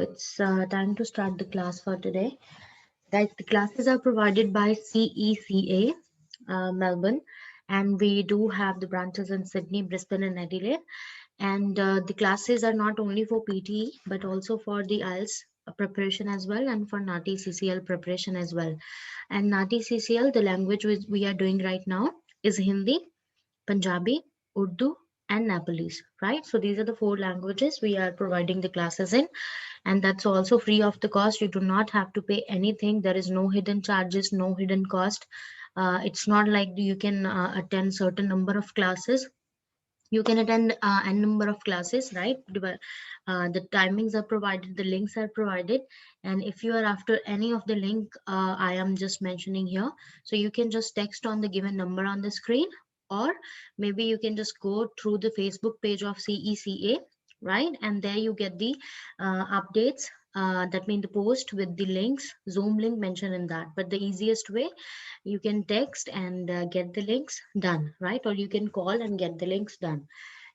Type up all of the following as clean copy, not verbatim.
It's time to start the class for today. Guys, the classes are provided by CECA Melbourne, and we do have the branches in Sydney, Brisbane, and Adelaide. And the classes are not only for PTE but also for the IELTS preparation as well, and for NATI CCL preparation as well. And NATI CCL, the language which we are doing right now is Hindi, Punjabi, Urdu, and Nepalese, right? So these are the 4 languages we are providing the classes in, and that's also free of the cost. You do not have to pay anything. There is no hidden charges, no hidden cost. It's not like you can attend certain number of classes. You can attend a number of classes, right? The timings are provided, the links are provided, and if you are after any of the link I am just mentioning here, so you can just text on the given number on the screen, or maybe you can just go through the Facebook page of CECA, right? And there you get the updates, that mean the post with the links, Zoom link mentioned in that. But the easiest way, you can text and get the links done, right? Or you can call and get the links done.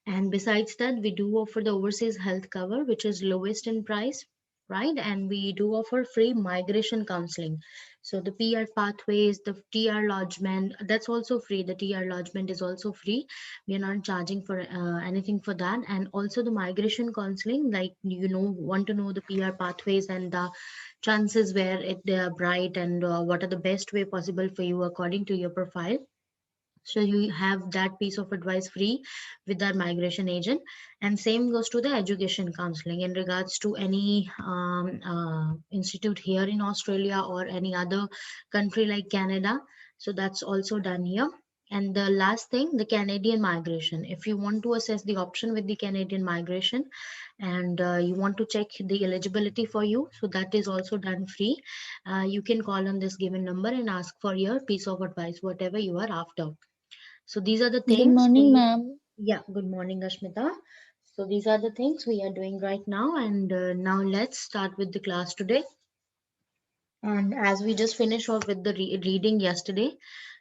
And besides that, we do offer the overseas health cover, which is lowest in price, right? And we do offer free migration counseling. So the PR pathways, the TR lodgement, that's also free. The TR lodgement is also free. We are not charging for anything for that. And also the migration counseling, like, want to know the PR pathways and the chances where they are bright, and what are the best way possible for you according to your profile. So you have that piece of advice free with our migration agent. And same goes to the education counseling in regards to any institute here in Australia or any other country like Canada. So that's also done here. And the last thing, the Canadian migration. If you want to assess the option with the Canadian migration, and you want to check the eligibility for you, so that is also done free. You can call on this given number and ask for your piece of advice, whatever you are after. So these are the Good things morning, we, ma'am. yeah, good morning, Ashmita. So these are the things we are doing right now. And now let's start with the class today. And as we just finished off with the reading yesterday,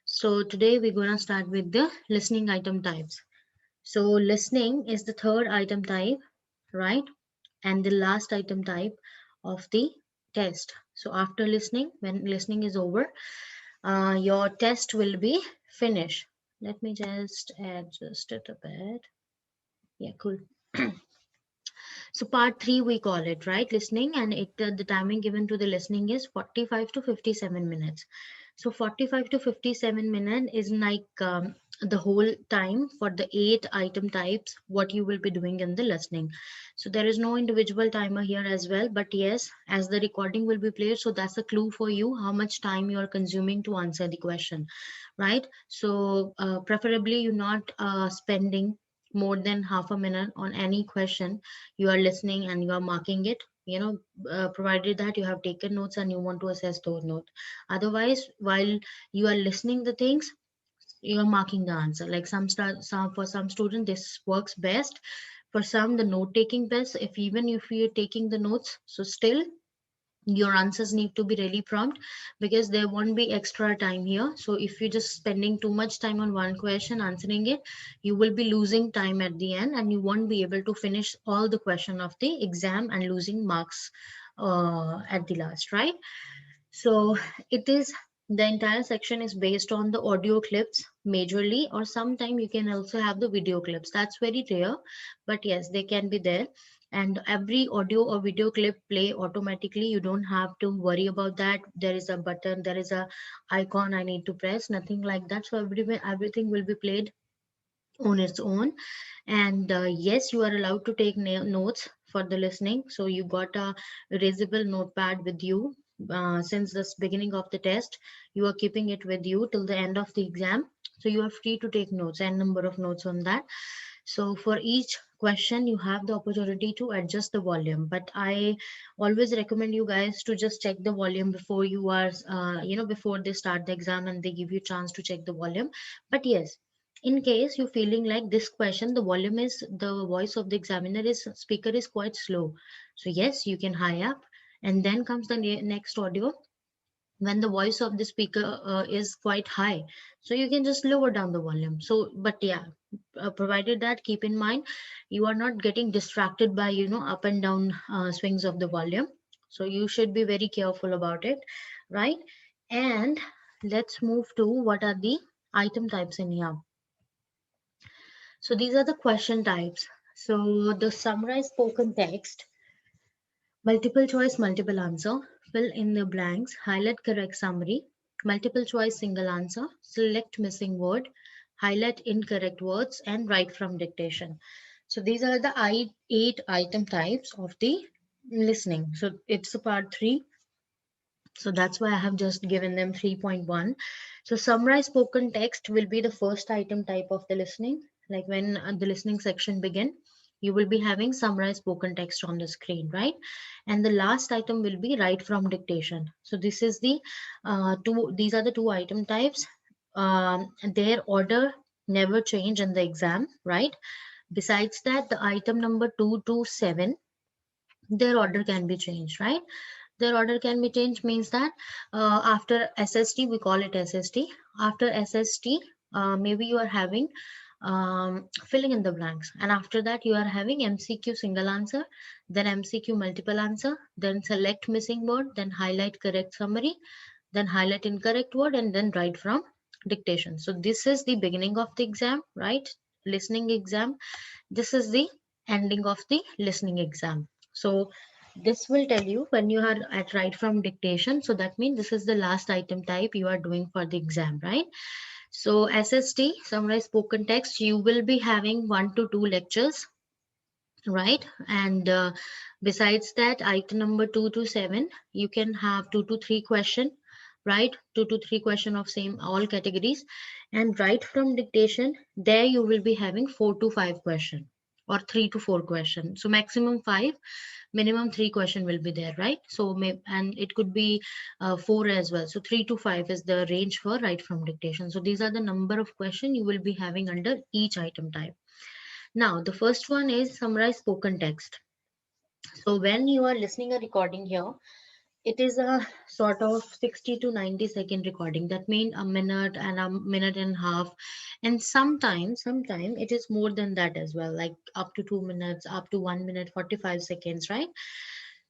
so today we're going to start with the listening item types. So listening is the third item type, right? And the last item type of the test. So after listening, when listening is over, your test will be finished. Let me just adjust it a bit. Yeah, cool. So part 3 we call it, right? Listening, and the timing given to the listening is 45 to 57 minutes. So 45 to 57 minutes is like the whole time for the 8 item types what you will be doing in the listening. So there is no individual timer here as well, but yes, as the recording will be played, so that's a clue for you how much time you are consuming to answer the question, right? So preferably you're not spending more than half a minute on any question. You are listening and you are marking it, provided that you have taken notes and you want to assess those notes. Otherwise, while you are listening the things, you are marking the answer. Like for some students this works best, for some the note taking best. If even if you're taking the notes, so still your answers need to be really prompt, because there won't be extra time here. So if you're just spending too much time on one question answering it, you will be losing time at the end, and you won't be able to finish all the question of the exam and losing marks at the last, right? So it is, the entire section is based on the audio clips majorly, or sometime you can also have the video clips. That's very rare, but yes, they can be there. And every audio or video clip play automatically. You don't have to worry about that. There is a button, there is a icon I need to press, nothing like that. So everything will be played on its own. And yes, you are allowed to take notes for the listening. So you got a erasable notepad with you. Since this beginning of the test, you are keeping it with you till the end of the exam, so you are free to take notes and number of notes on that. So for each question you have the opportunity to adjust the volume, but I always recommend you guys to just check the volume before you are before they start the exam and they give you chance to check the volume. But yes, in case you're feeling like this question, the voice of the examiner is speaker is quite slow, so yes, you can high up. And then comes the next audio. when the voice of the speaker is quite high, so you can just lower down the volume. So but yeah, provided that keep in mind you are not getting distracted by up and down swings of the volume. So you should be very careful about it, right? And let's move to what are the item types in here. So these are the question types. So the summarized spoken text, multiple choice, multiple answer, fill in the blanks, highlight correct summary, multiple choice, single answer, select missing word, highlight incorrect words, and write from dictation. So these are the eight item types of the listening. So it's a part 3. So that's why I have just given them 3.1. So summarized spoken text will be the first item type of the listening. Like when the listening section begin, you will be having summarized spoken text on the screen, right? And the last item will be write from dictation. So this is the these are the two item types. Their order never change in the exam, right? Besides that, the item number 2 to 7, their order can be changed, right? Their order can be changed means that after SST, we call it SST. After SST, maybe you are having filling in the blanks, and after that you are having MCQ single answer, then MCQ multiple answer, then select missing word, then highlight correct summary, then highlight incorrect word, and then write from dictation. So this is the beginning of the exam, right? Listening exam. This is the ending of the listening exam. So this will tell you when you are at write from dictation. So that means this is the last item type you are doing for the exam, right? So SST, summarize spoken text, you will be having 1 to 2 lectures, right? And besides that, item number 2 to 7, you can have 2 to 3 question, right? 2 to 3 question of same all categories. And right from dictation, there you will be having 4 to 5 question or 3 to 4 question. So maximum 5, minimum 3 question will be there, right? So and it could be 4 as well. So 3 to 5 is the range for right from dictation. So these are the number of question you will be having under each item type. Now, the first one is summarize spoken text. So when you are listening a recording here, it is a sort of 60 to 90-second recording. That means a minute and a minute and a half. And sometime it is more than that as well, like up to 2 minutes, up to 1 minute, 45 seconds, right?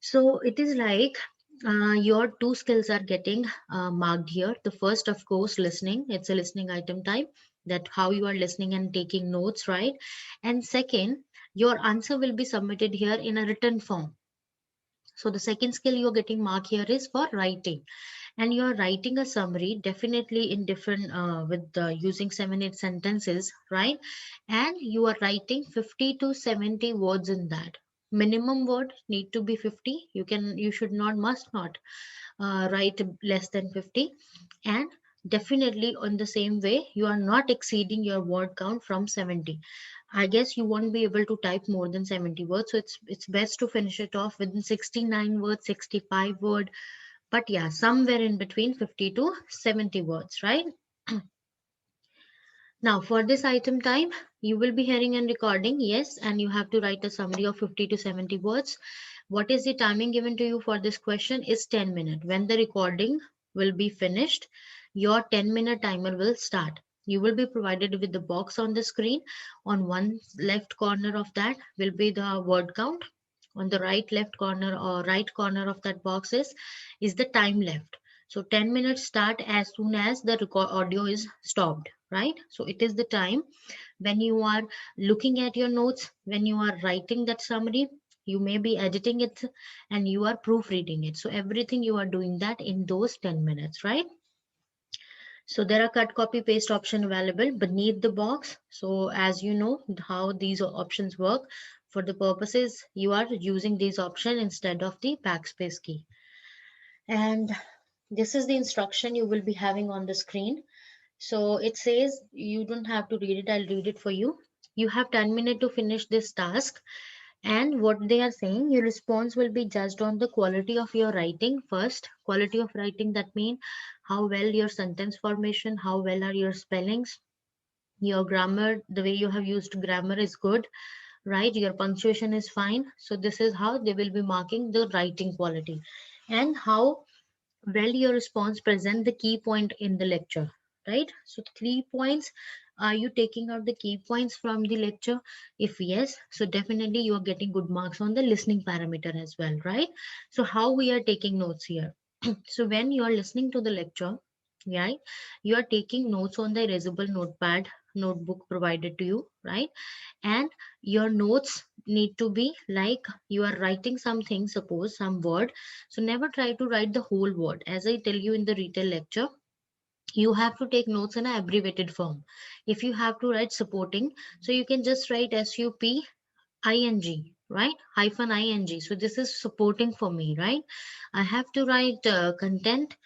So it is like your two skills are getting marked here. The first, of course, listening. It's a listening item type, that how you are listening and taking notes, right? And second, your answer will be submitted here in a written form. So the second skill you're getting marked here is for writing, and you are writing a summary definitely in different with using 7-8 sentences, right? And you are writing 50 to 70 words in that. Minimum word need to be 50. You should not, must not write less than 50. And definitely on the same way, you are not exceeding your word count from 70. I guess you won't be able to type more than 70 words, so it's best to finish it off within 69 words, 65 word, but yeah, somewhere in between 50 to 70 words, right? Now, for this item type, you will be hearing and recording, yes, and you have to write a summary of 50 to 70 words. What is the timing given to you for this question is 10 minutes. When the recording will be finished, your 10-minute timer will start. You will be provided with the box on the screen. On one left corner of that will be the word count. On the right left corner or right corner of that box is the time left. So 10 minutes start as soon as the audio is stopped, right? So it is the time when you are looking at your notes, when you are writing that summary, you may be editing it, and you are proofreading it. So everything you are doing that in those 10 minutes, right? So there are cut, copy, paste option available beneath the box. So as you know how these options work, for the purposes you are using these option instead of the backspace key. And this is the instruction you will be having on the screen. So it says you don't have to read it. I'll read it for you. You have 10 minutes to finish this task. And what they are saying, your response will be judged on the quality of your writing first. Quality of writing, that means how well your sentence formation, how well are your spellings, your grammar, the way you have used grammar is good, right? Your punctuation is fine. So this is how they will be marking the writing quality. And how well your response present the key point in the lecture, right? So 3 points, are you taking out the key points from the lecture? If yes, so definitely you are getting good marks on the listening parameter as well, right? So how we are taking notes here? So when you are listening to the lecture, right, you are taking notes on the erasable notepad notebook provided to you, right? And your notes need to be like you are writing something, suppose some word. So never try to write the whole word. As I tell you in the retail lecture, you have to take notes in an abbreviated form. If you have to write supporting, so you can just write SUP ing, right? Hyphen ing. So this is supporting for me, right? I have to write content,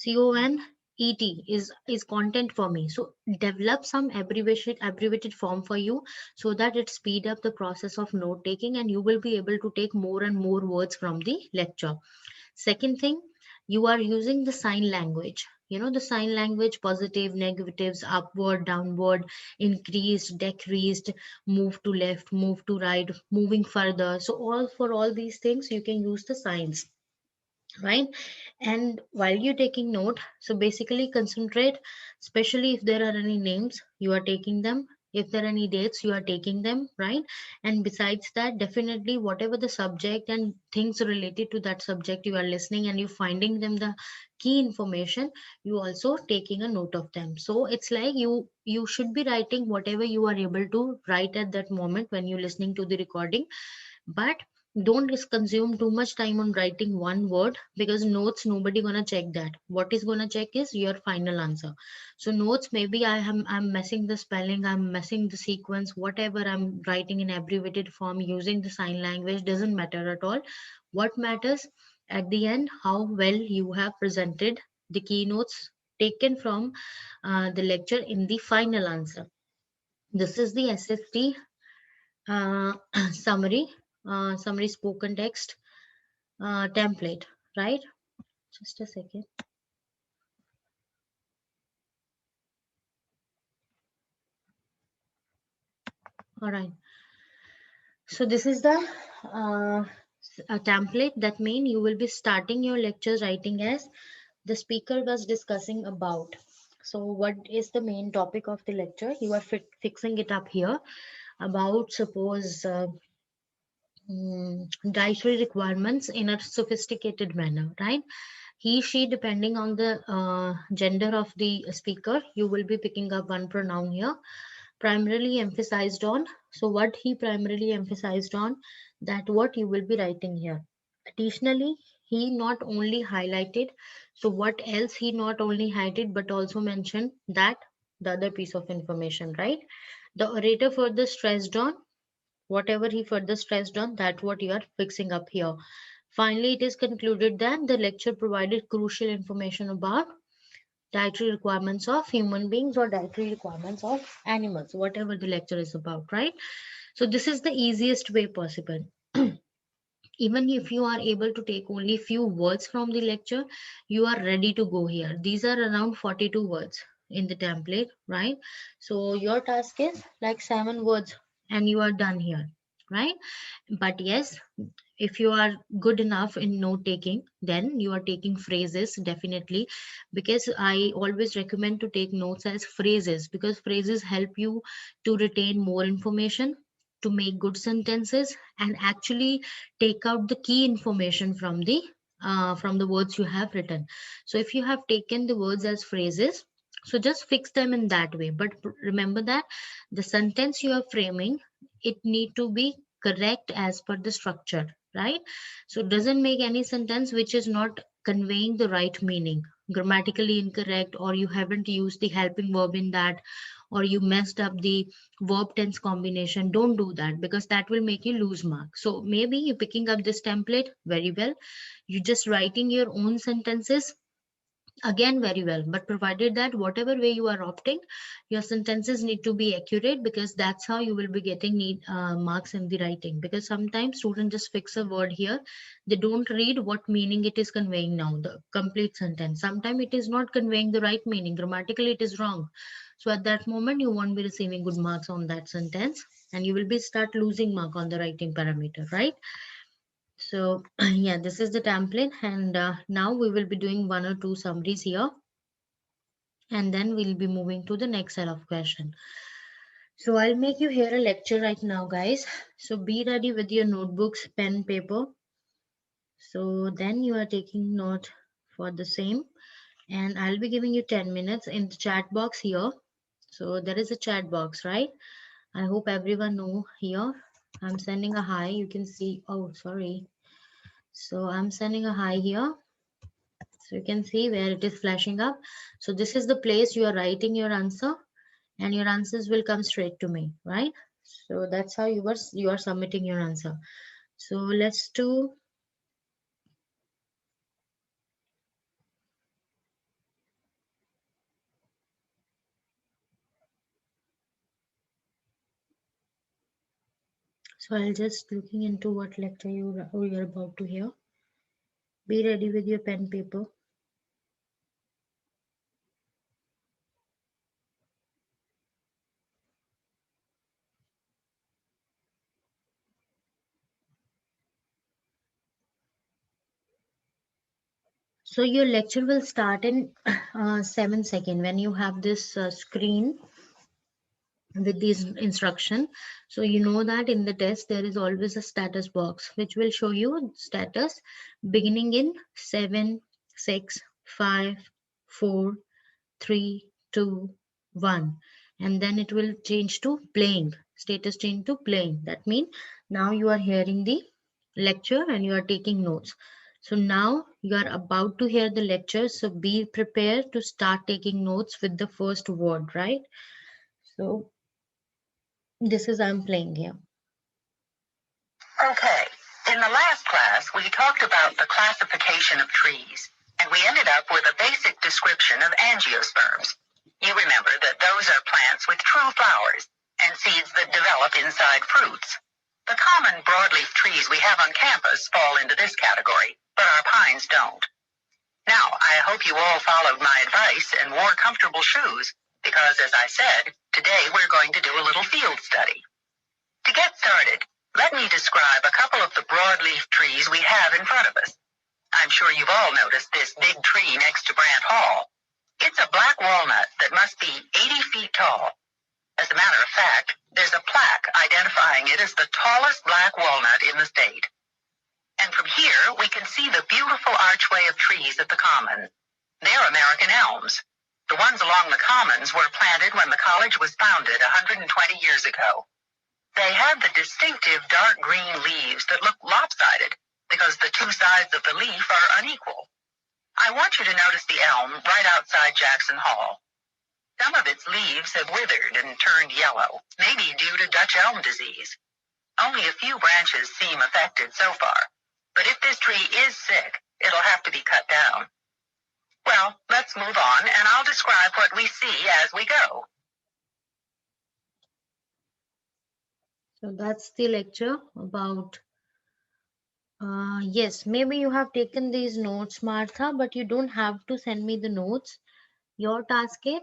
CONET is content for me. So develop some abbreviated form for you, so that it speed up the process of note taking, and you will be able to take more and more words from the lecture. Second thing, you are using the sign language. You know the sign language, positive, negatives, upward, downward, increased, decreased, move to left, move to right, moving further. So all for all these things, you can use the signs, right? And while you're taking note, so basically concentrate, especially if there are any names, you are taking them. If there are any dates, you are taking them, right? And besides that, definitely whatever the subject and things related to that subject you are listening and you finding them the key information, you also taking a note of them. So it's like you should be writing whatever you are able to write at that moment when you're listening to the recording. But don't just consume too much time on writing one word, because notes nobody gonna check that. What is gonna check is your final answer. So notes, maybe I'm messing the spelling, I'm messing the sequence, whatever I'm writing in abbreviated form using the sign language, doesn't matter at all. What matters at the end, how well you have presented the keynotes taken from the lecture in the final answer. This is the SST uh, summary, summary spoken text template, right? Just a second. All right. So this is the a template. That means you will be starting your lecture writing as the speaker was discussing about. So what is the main topic of the lecture? You are fixing it up here about, suppose, dietary requirements in a sophisticated manner, right? He, she, depending on the gender of the speaker, you will be picking up one pronoun here. Primarily emphasized on. So what he primarily emphasized on, that what you will be writing here. Additionally, he not only highlighted, so what else he not only highlighted but also mentioned that the other piece of information, right? The orator further stressed on whatever he further stressed on, that what you are fixing up here. Finally, it is concluded that the lecture provided crucial information about dietary requirements of human beings or dietary requirements of animals, whatever the lecture is about, right? So this is the easiest way possible. Even if you are able to take only few words from the lecture, you are ready to go here. These are around 42 words in the template, right? So your task is like 7 words and you are done here, right? But yes, if you are good enough in note taking, then you are taking phrases definitely, because I always recommend to take notes as phrases, because phrases help you to retain more information, to make good sentences, and actually take out the key information from the words you have written. So if you have taken the words as phrases, so just fix them in that way. But remember that the sentence you are framing, it need to be correct as per the structure, right? So it doesn't make any sentence which is not conveying the right meaning, grammatically incorrect, or you haven't used the helping verb in that, or you messed up the verb tense combination. Don't do that, because that will make you lose mark. So maybe you're picking up this template very well, you just writing your own sentences again very well, but provided that whatever way you are opting, your sentences need to be accurate, because that's how you will be getting need marks in the writing. Because sometimes students just fix a word here, they don't read what meaning it is conveying, now the complete sentence, sometimes it is not conveying the right meaning, grammatically it is wrong. So at that moment you won't be receiving good marks on that sentence, and you will be start losing mark on the writing parameter, right? So yeah, this is the template, and now we will be doing one or two summaries here, and then we'll be moving to the next set of question. So I'll make you hear a lecture right now, guys. So be ready with your notebooks, pen, paper. So then you are taking note for the same, and I'll be giving you 10 minutes in the chat box here. So there is a chat box, right? I hope everyone know here. I'm sending a hi. You can see. Oh, sorry. So I'm sending a hi here. So you can see where it is flashing up. So this is the place you are writing your answer, and your answers will come straight to me, right? So that's how you are submitting your answer. So let's do. So I'll just looking into what lecture you're about to hear. Be ready with your pen paper. So your lecture will start in 7 seconds when you have this screen with this instruction. So you know that in the test there is always a status box which will show you status beginning in 7, 6, 5, 4, 3, 2, 1, and then it will change to playing, status change to playing. That means now you are hearing the lecture and you are taking notes. So now you are about to hear the lecture, so be prepared to start taking notes with the first word, right? So this is I'm playing here. Okay, in the last class we talked about the classification of trees, and we ended up with a basic description of angiosperms. You remember that those are plants with true flowers and seeds that develop inside fruits. The common broadleaf trees we have on campus fall into this category, but our pines don't. Now, I hope you all followed my advice and wore comfortable shoes, because as I said, today we're going to do a little field study. To get started, let me describe a couple of the broadleaf trees we have in front of us. I'm sure you've all noticed this big tree next to Brant Hall. It's a black walnut that must be 80 feet tall. As a matter of fact, there's a plaque identifying it as the tallest black walnut in the state. And from here, we can see the beautiful archway of trees at the Common. They're American elms. The ones along the Commons were planted when the college was founded 120 years ago. They have the distinctive dark green leaves that look lopsided because the two sides of the leaf are unequal. I want you to notice the elm right outside Jackson Hall. Some of its leaves have withered and turned yellow, maybe due to Dutch elm disease. Only a few branches seem affected so far, but if this tree is sick, it'll have to be cut down. Well, let's move on, and I'll describe what we see as we go. So that's the lecture about. Yes, maybe you have taken these notes, Martha, but you don't have to send me the notes. Your task is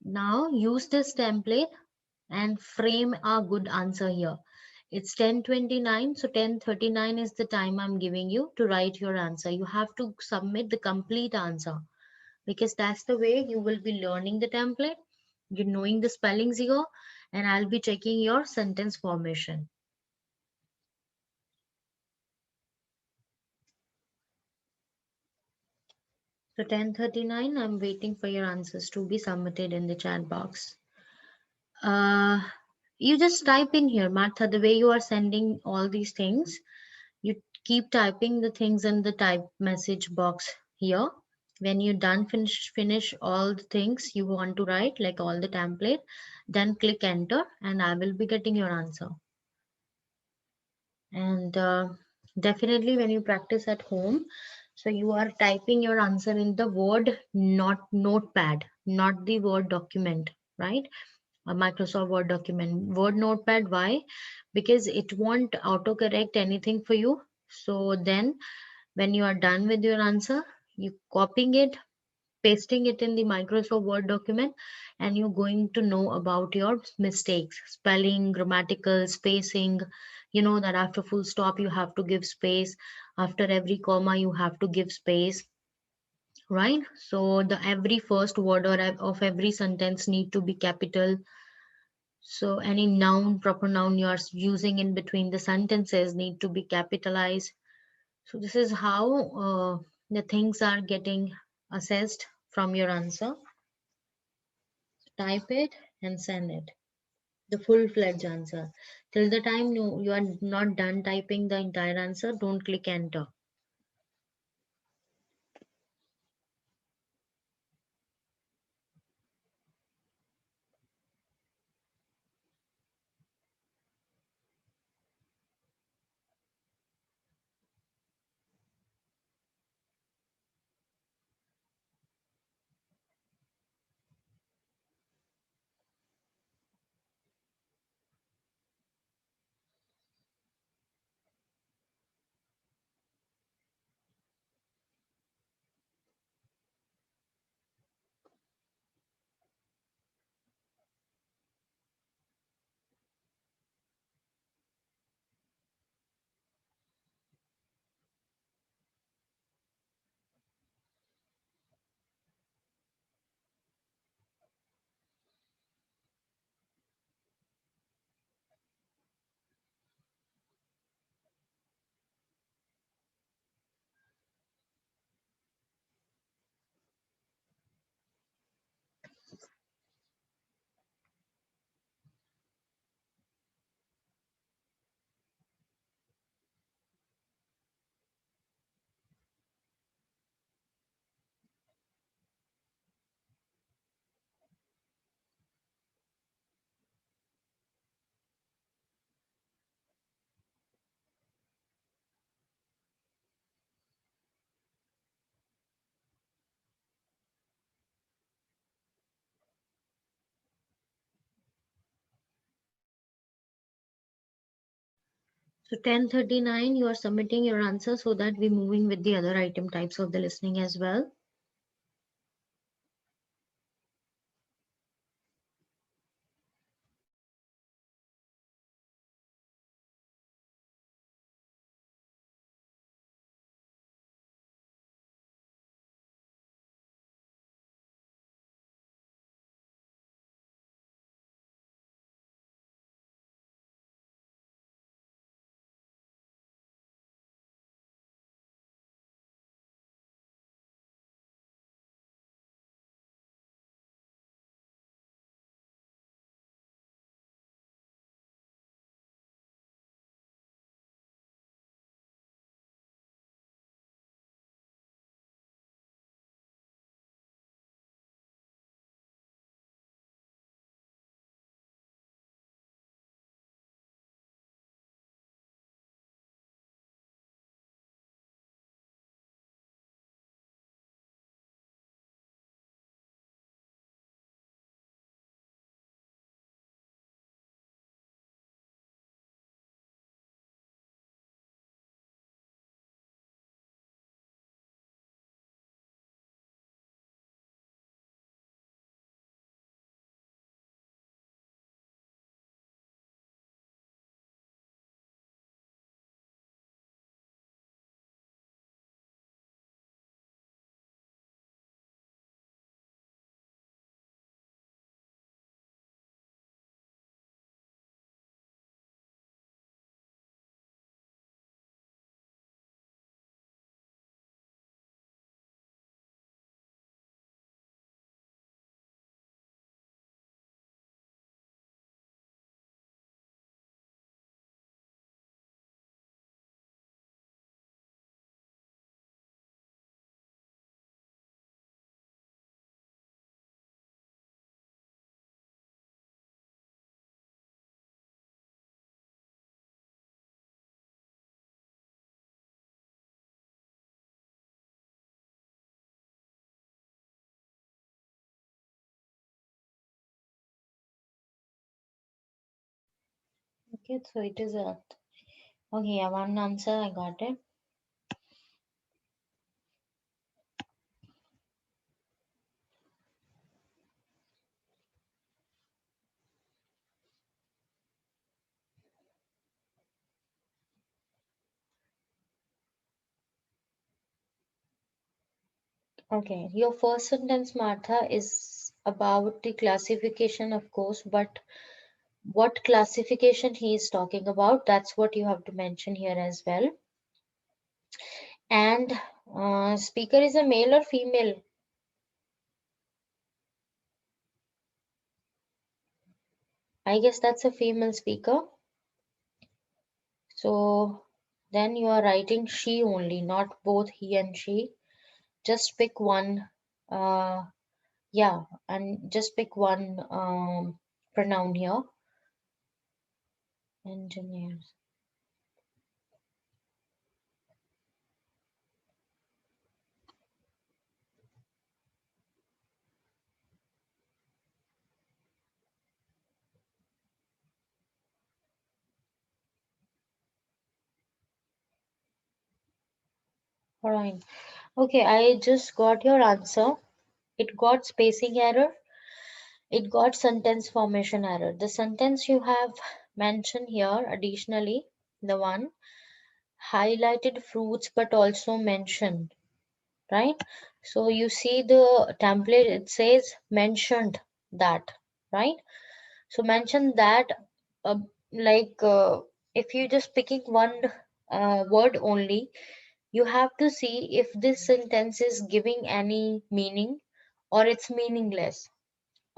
now use this template and frame a good answer here. It's 10:29, so 10:39 is the time I'm giving you to write your answer. You have to submit the complete answer because that's the way you will be learning the template. You're knowing the spellings here, and I'll be checking your sentence formation. So 10:39, I'm waiting for your answers to be submitted in the chat box. You just type in here, Martha, the way you are sending all these things, you keep typing the things in the type message box here. When you're done, finish all the things you want to write, like all the template, then click enter and I will be getting your answer. And definitely when you practice at home, so you are typing your answer in the Word, not notepad, not the Word document, right? A Microsoft Word document. Word notepad, why? Because it won't autocorrect anything for you. So then when you are done with your answer, you copying it, pasting it in the Microsoft Word document, and you're going to know about your mistakes, spelling, grammatical, spacing, You know that after full stop you have to give space, after every comma you have to give space, right? So the every first word or of every sentence need to be capital. So any noun, proper noun you are using in between the sentences need to be capitalized. So this is how the things are getting assessed from your answer. Type it and send it, the full-fledged answer. Till the time you are not done typing the entire answer, don't click enter. So 10:39 you are submitting your answer so that we're moving with the other item types of the listening as well. Okay, so it is a okay, yeah, one answer I got it. Okay, your first sentence, Martha, is about the classification, of course, but what classification he is talking about, that's what you have to mention here as well. And speaker is a male or female? I guess that's a female speaker. So then you are writing she only, not both he and she. Just pick one. Yeah, and just pick one pronoun here. Engineers. Alright. Okay, I just got your answer. It got spacing error. It got sentence formation error. The sentence you have mentioned here, additionally, the one highlighted fruits but also mentioned, right? So you see the template, it says mentioned that, right? So mention that, uh, like if you just picking one word only, you have to see if this sentence is giving any meaning or it's meaningless.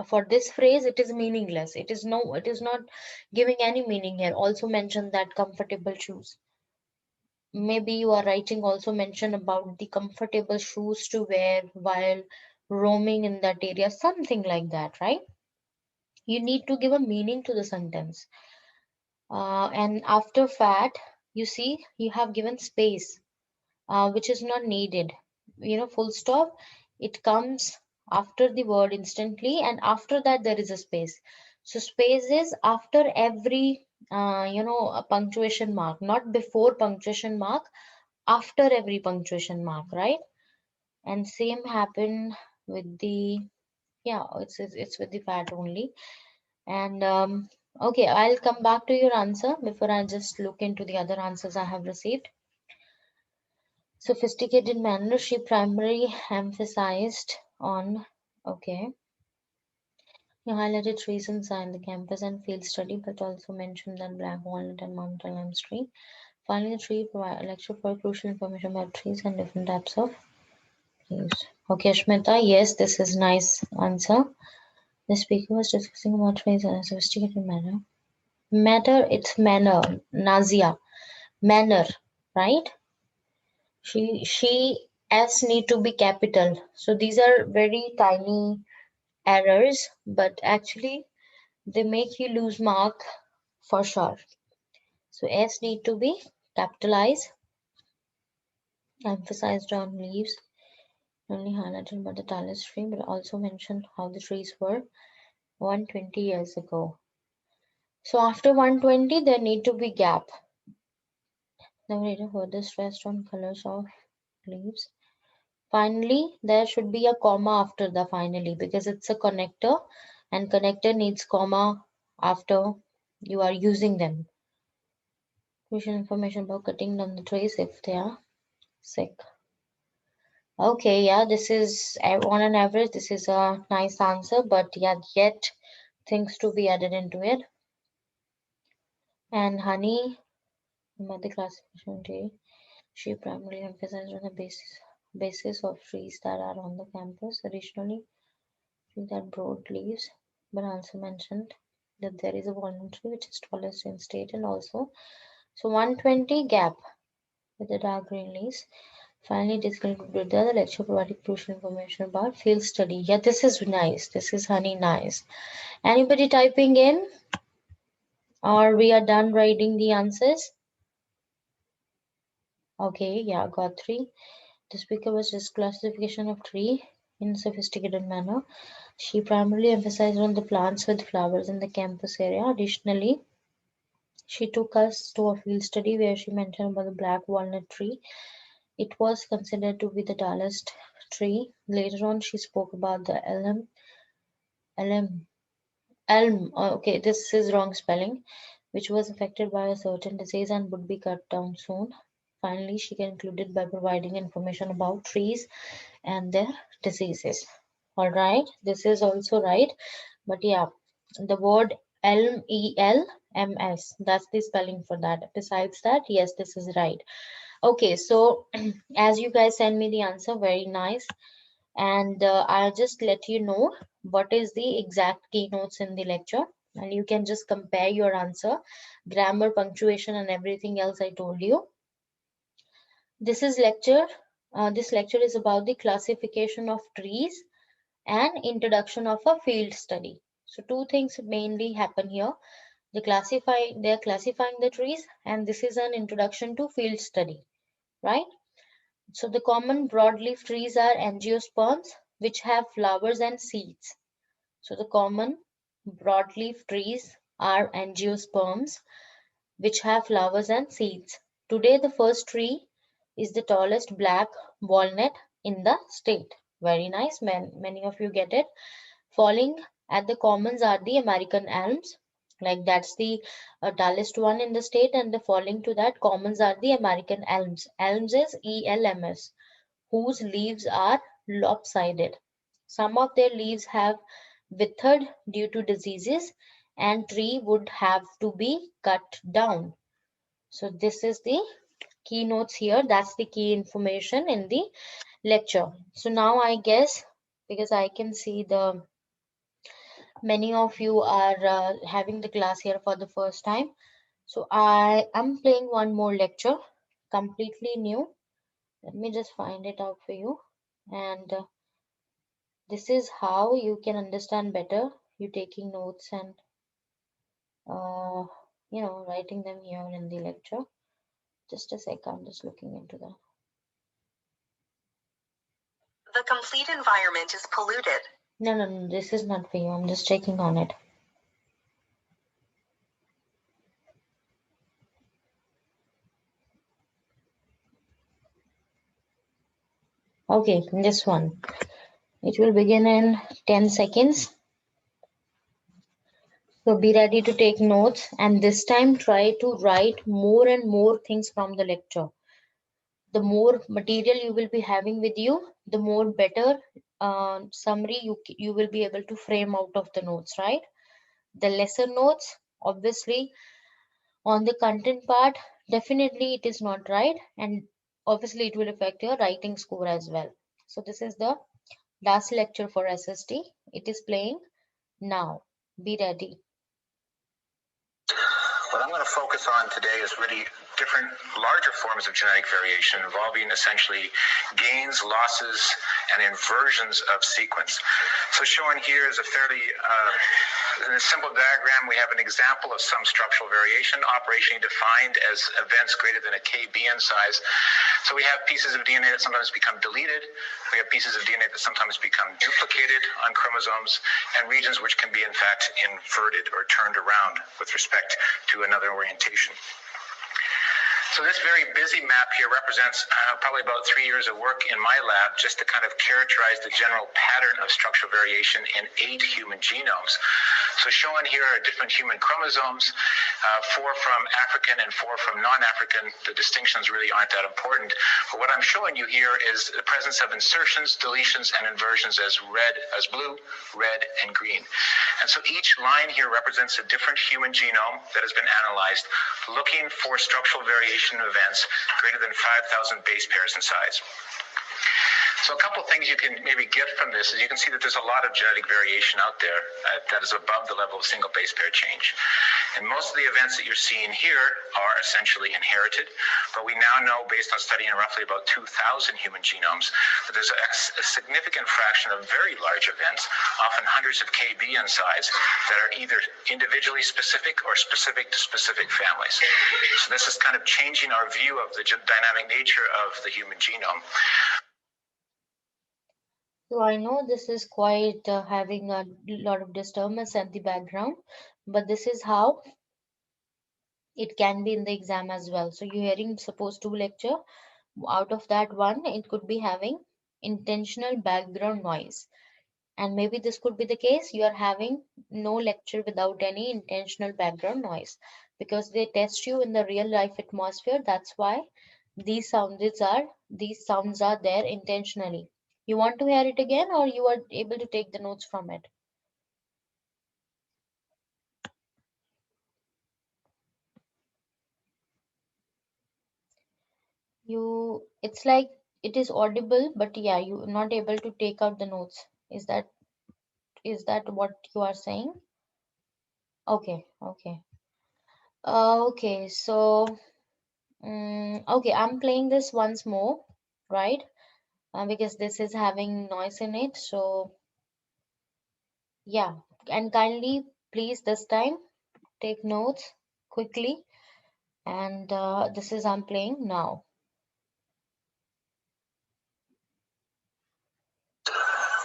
For this phrase, it is meaningless. It is not giving any meaning here. Also mention that comfortable shoes. Maybe you are writing also mention about the comfortable shoes to wear while roaming in that area, something like that, right? You need to give a meaning to the sentence. And after fat, you see, you have given space, which is not needed. Full stop, it comes after the word instantly, and after that, there is a space. So, space is after every, a punctuation mark, not before punctuation mark, after every punctuation mark, right? And same happen with the, yeah, it's with the fat only. And okay, I'll come back to your answer before I just look into the other answers I have received. Sophisticated manner, she primarily emphasized on, okay, you highlighted trees inside the campus and field study, but also mentioned that black walnut and mountain elm tree. Finally, the tree provide lecture for crucial information about trees and different types of leaves. Okay, Shmita, yes, this is nice answer. The speaker was discussing about trees in a sophisticated manner. Matter, it's manner, Nazia, manner, right? She S need to be capital. So these are very tiny errors, but actually they make you lose mark for sure. So S need to be capitalized, emphasized on leaves, only highlighted by the talus tree, but also mentioned how the trees were 120 years ago. So after 120, there need to be gap. The narrator further stressed on colors of leaves. Finally, there should be a comma after the finally because it's a connector and connector needs comma after you are using them. Crucial information about cutting down the trees if they are sick. Okay, yeah, this is on an average, this is a nice answer, but yeah, yet things to be added into it. And honey, the classification tree, she primarily emphasized on the basis of trees that are on the campus. Additionally, that broad leaves, but also mentioned that there is a walnut tree which is tallest in state and also so 120 gap with the dark green leaves. Finally, discontinued the other lecture providing crucial information about field study. Yeah, this is nice. This is honey nice. Anybody typing in? Or we are done writing the answers? Okay, yeah, got three. The speaker was just classification of tree in a sophisticated manner. She primarily emphasized on the plants with flowers in the campus area. Additionally, she took us to a field study where she mentioned about the black walnut tree. It was considered to be the tallest tree. Later on, she spoke about the elm, okay, this is wrong spelling, which was affected by a certain disease and would be cut down soon. Finally, she concluded by providing information about trees and their diseases. All right, this is also right, but yeah, the word elm, ELMS, that's the spelling for that. Besides that, yes, this is right. Okay, so as you guys send me the answer, very nice. And I'll just let you know what is the exact keynotes in the lecture, and you can just compare your answer, grammar, punctuation, and everything else I told you. This lecture is about the classification of trees and introduction of a field study. So two things mainly happen here. They are classifying the trees, and this is an introduction to field study, right? So the common broadleaf trees are angiosperms, which have flowers and seeds. So the common broadleaf trees are angiosperms, which have flowers and seeds. Today, the first tree is the tallest black walnut in the state. Very nice, many of you get it. Falling at the commons are the American elms, like that's the tallest one in the state, and the falling to that commons are the American elms. Elms is ELMS, whose leaves are lopsided. Some of their leaves have withered due to diseases, and tree would have to be cut down. So this is the keynotes here. That's the key information in the lecture. So now I guess, because I can see the many of you are having the class here for the first time. So I am playing one more lecture, completely new. Let me just find it out for you. And this is how you can understand better. You taking notes and uh, writing them here in the lecture. Just a sec, I'm just looking into that. The complete environment is polluted. No, this is not for you. I'm just checking on it. Okay, this one. It will begin in 10 seconds. So be ready to take notes, and this time try to write more and more things from the lecture. The more material you will be having with you, the more better summary you will be able to frame out of the notes, right? The lesser notes, obviously, on the content part, definitely it is not right, and obviously it will affect your writing score as well. So this is the last lecture for SST. It is playing now. Be ready. What I'm going to focus on today is really different, larger forms of genetic variation involving essentially gains, losses, and inversions of sequence. So shown here is a fairly, in a simple diagram, we have an example of some structural variation operationally defined as events greater than a kb in size. So we have pieces of DNA that sometimes become deleted. We have pieces of DNA that sometimes become duplicated on chromosomes, and regions which can be, in fact, inverted or turned around with respect to another orientation. So this very busy map here represents probably about 3 years of work in my lab just to kind of characterize the general pattern of structural variation in 8 human genomes. So shown here are different human chromosomes, 4 from African and 4 from non-African. The distinctions really aren't that important. But what I'm showing you here is the presence of insertions, deletions, and inversions as blue, red, and green. And so each line here represents a different human genome that has been analyzed, looking for structural variation events greater than 5,000 base pairs in size. So a couple of things you can maybe get from this is you can see that there's a lot of genetic variation out there that is above the level of single base pair change. And most of the events that you're seeing here are essentially inherited, but we now know, based on studying roughly about 2,000 human genomes, that there's a significant fraction of very large events, often hundreds of kb in size, that are either individually specific or specific to specific families. So this is kind of changing our view of the dynamic nature of the human genome. So I know this is quite having a lot of disturbance at the background, but this is how it can be in the exam as well. So you're hearing suppose 2 lecture, out of that one, it could be having intentional background noise. And maybe this could be the case, you are having no lecture without any intentional background noise, because they test you in the real life atmosphere. That's why these sounds are there intentionally. You want to hear it again, or you are able to take the notes from it? It's like it is audible, but yeah, you're not able to take out the notes. Is that what you are saying? Okay, okay. Okay, so okay, I'm playing this once more, right? Because this is having noise in it. So yeah, and kindly please this time take notes quickly. And this is I'm playing now.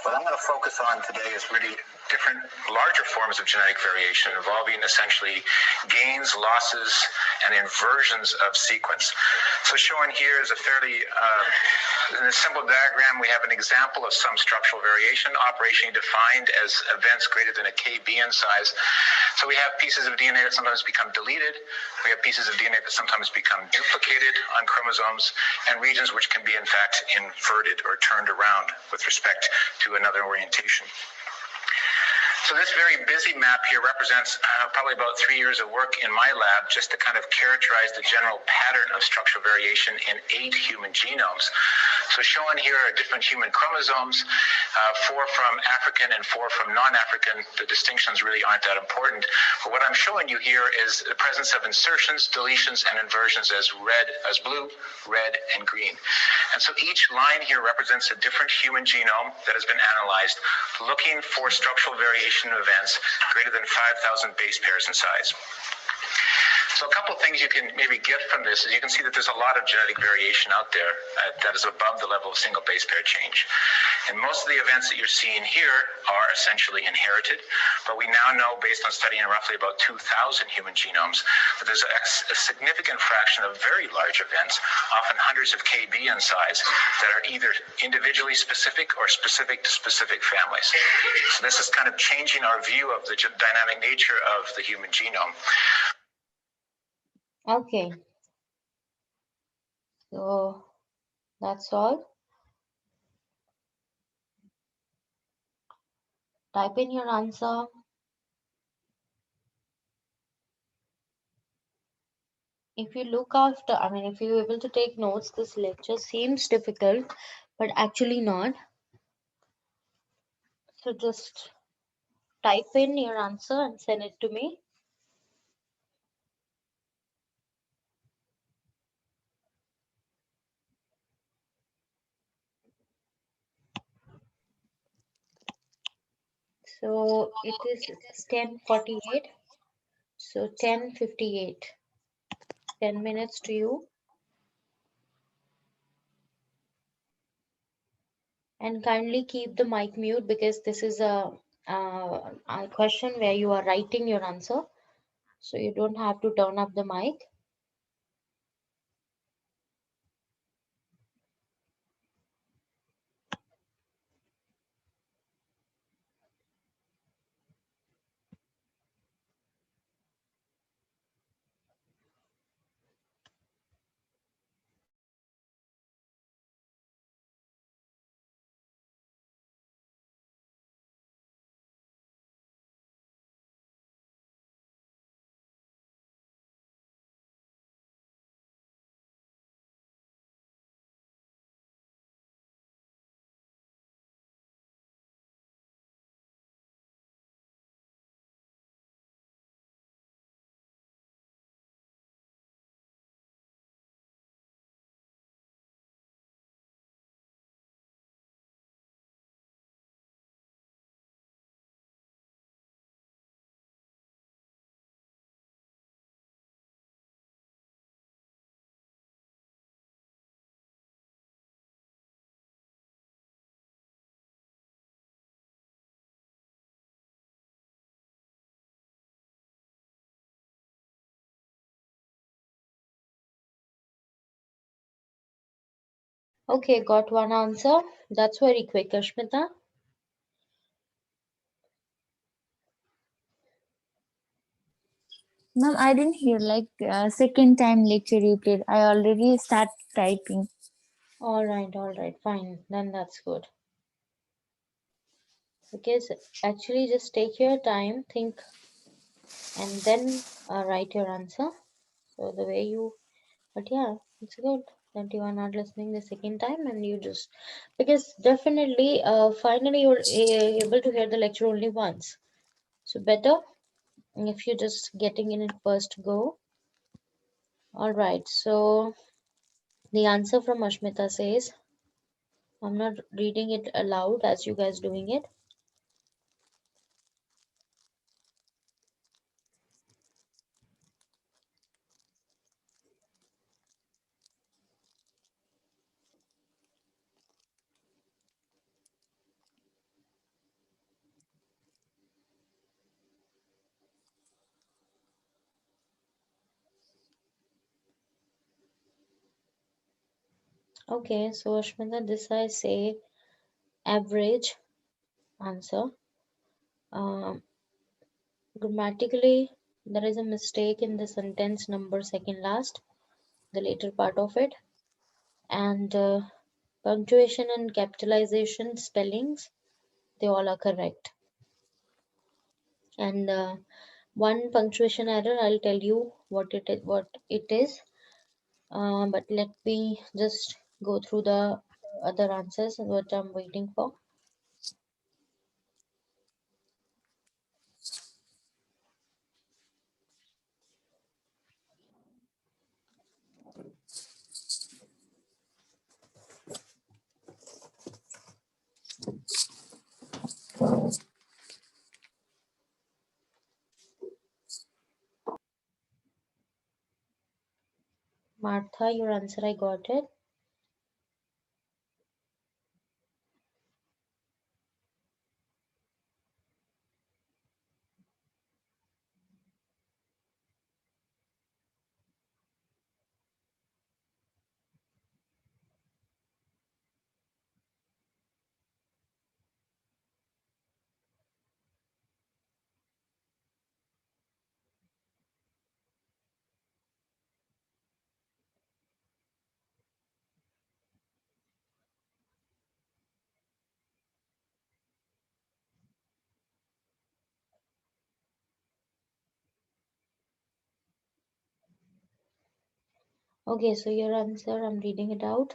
What I'm going to focus on today is really different, larger forms of genetic variation involving essentially gains, losses, and inversions of sequence. So shown here is a fairly, in a simple diagram, we have an example of some structural variation, operationally defined as events greater than a kb in size. So we have pieces of DNA that sometimes become deleted. We have pieces of DNA that sometimes become duplicated on chromosomes, and regions which can be, in fact, inverted or turned around with respect to another orientation. So this very busy map here represents probably about 3 years of work in my lab just to kind of characterize the general pattern of structural variation in 8 human genomes. So shown here are different human chromosomes, 4 from African and 4 from non-African. The distinctions really aren't that important. But what I'm showing you here is the presence of insertions, deletions, and inversions as blue, red, and green. And so each line here represents a different human genome that has been analyzed, looking for structural variation events greater than 5,000 base pairs in size. So a couple of things you can maybe get from this is you can see that there's a lot of genetic variation out there that is above the level of single base pair change. And most of the events that you're seeing here are essentially inherited, but we now know, based on studying roughly about 2,000 human genomes, that there's a significant fraction of very large events, often hundreds of kb in size, that are either individually specific or specific to specific families. So this is kind of changing our view of the dynamic nature of the human genome. Okay, so that's all. Type in your answer. If you look after, I mean, if you're able to take notes, this lecture seems difficult, but actually not. So just type in your answer and send it to me. So it is 10:48. So 10:58. 10 minutes to you. And kindly keep the mic mute because this is a question where you are writing your answer. So you don't have to turn up the mic. Okay, got one answer. That's very quick, Ashmita. Ma'am, I didn't hear like second time lecture you played. I already start typing. All right, fine. Then that's good. Because actually just take your time, think, and then write your answer. So the way you, but yeah, it's good that you are not listening the second time and you just, because definitely finally you're able to hear the lecture only once. So better if you're just getting in it first go. All right, so the answer from Ashmita says, I'm not reading it aloud as you guys doing it. Okay, so Ashmita, this I say average answer. Um, Grammatically, there is a mistake in the sentence number second last, the later part of it, and punctuation and capitalization spellings, they all are correct. And one punctuation error, I'll tell you what it is. But let me just go through the other answers and what I'm waiting for. Martha, your answer, I got it. Okay, so your answer, I'm reading it out.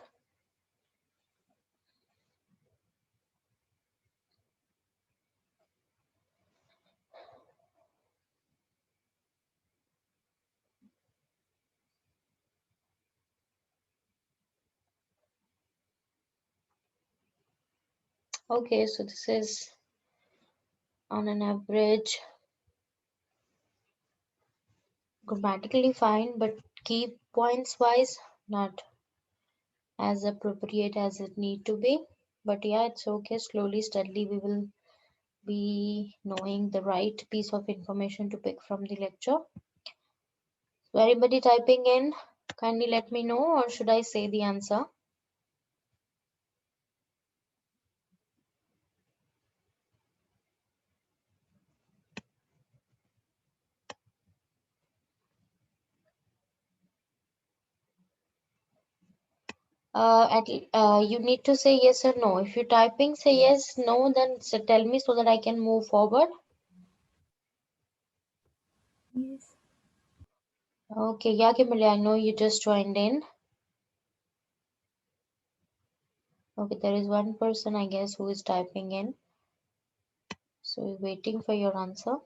Okay, so this is on an average grammatically fine, but key points wise not as appropriate as it need to be. But yeah, it's okay. Slowly, steadily, we will be knowing the right piece of information to pick from the lecture. So anybody typing in, kindly let me know, or should I say the answer? You need to say yes or no. If you're typing, say yes, no, then tell me so that I can move forward. Yes. Okay, yeah, Kimberly, I know you just joined in. Okay, there is one person, I guess, who is typing in. So we're waiting for your answer.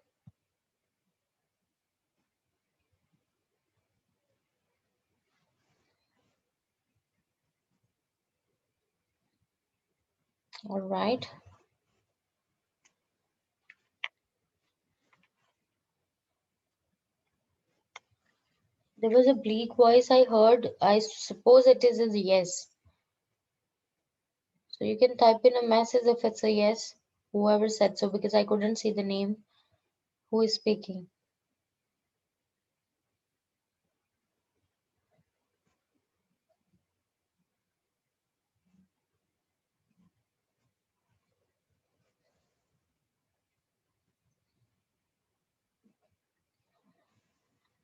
All right. There was a bleak voice I heard. I suppose it is a yes. So you can type in a message if it's a yes, whoever said so, because I couldn't see the name. Who is speaking?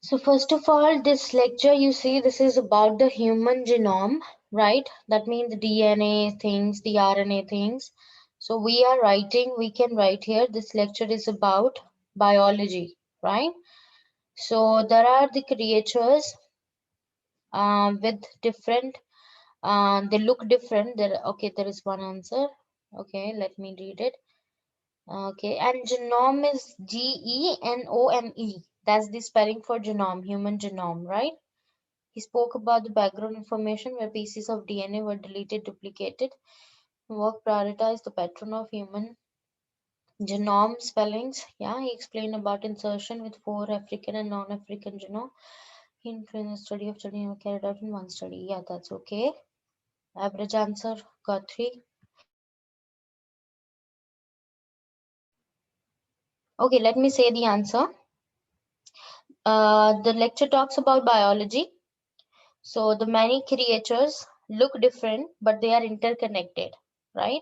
So first of all, this lecture, you see, this is about the human genome, right? That means the DNA things, the RNA things. So we are writing, we can write here, this lecture is about biology, right? So there are the creatures with different, they look different. There, okay, there is one answer. Okay, let me read it. Okay, and genome is GENOME. That's the spelling for genome, human genome, right? He spoke about the background information where pieces of DNA were deleted, duplicated. Work prioritized the pattern of human genome spellings. Yeah, he explained about insertion with 4 African and non-African genome. He included the study of genome carried out in one study. Yeah, that's okay. Average answer got 3. Okay, let me say the answer. The lecture talks about biology. So the many creatures look different, but they are interconnected, right?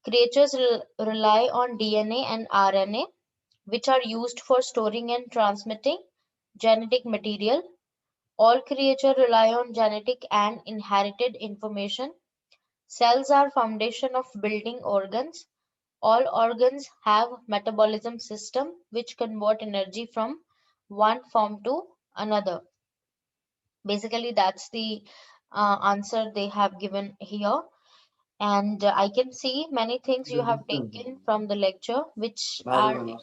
Creatures rely on DNA and RNA, which are used for storing and transmitting genetic material. All creatures rely on genetic and inherited information. Cells are foundation of building organs. All organs have metabolism system which convert energy from one form to another. Basically, that's the answer they have given here. And I can see many things you have taken from the lecture, which are And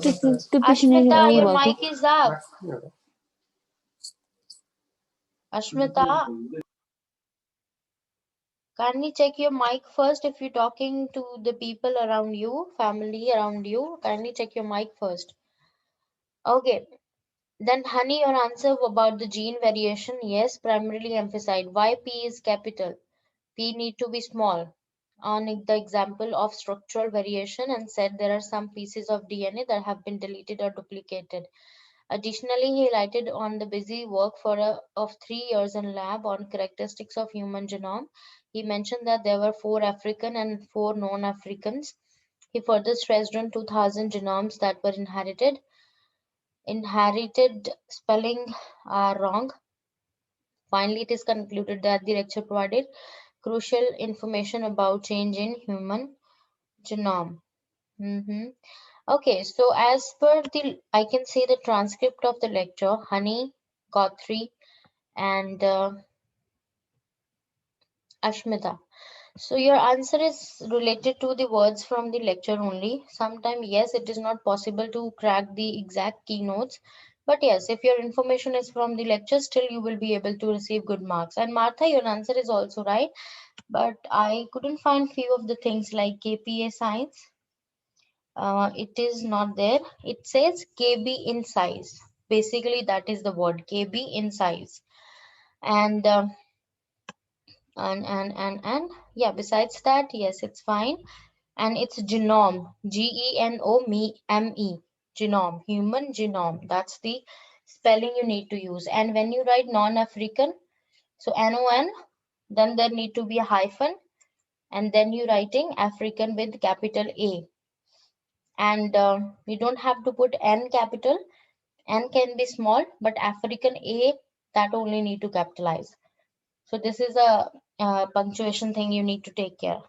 preparation is Ashmita, all your work. mic is up. Ashmita, kindly check your mic first if you're talking to the people around you, family around you. Kindly check your mic first. Okay. Then, honey, your answer about the gene variation, yes, primarily emphasized. Why P is capital? P need to be small. On the example of structural variation and said there are some pieces of DNA that have been deleted or duplicated. Additionally, he highlighted on the busy work of 3 years in lab on characteristics of human genome. He mentioned that there were 4 African and 4 non-Africans. He further stressed on 2000 genomes that were inherited. Inherited spelling are wrong. Finally, it is concluded that the lecture provided crucial information about change in human genome. Okay, so as per the, I can say the transcript of the lecture, Honey got 3 and Ashmita. So your answer is related to the words from the lecture only. Sometimes, yes, it is not possible to crack the exact keynotes. But yes, if your information is from the lecture, still you will be able to receive good marks. And Martha, your answer is also right. But I couldn't find few of the things like KPA science. It is not there. It says KB in size. Basically, that is the word KB in size. And yeah, besides that, yes, it's fine. And it's genome, GENOME, genome, human genome. That's the spelling you need to use. And when you write non-African, so NON, then there need to be a hyphen, and then you writing African with capital A. And you don't have to put N capital. N can be small, but African A, that only need to capitalize. So this is a punctuation thing you need to take care.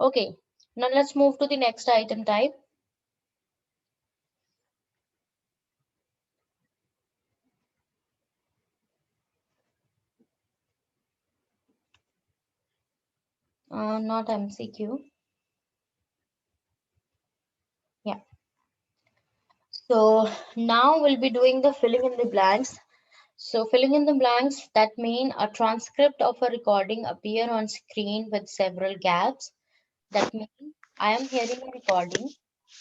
Okay, now let's move to the next item type. Not MCQ. Yeah. So now we'll be doing the filling in the blanks. So filling in the blanks, that mean a transcript of a recording appear on screen with several gaps. That means I am hearing a recording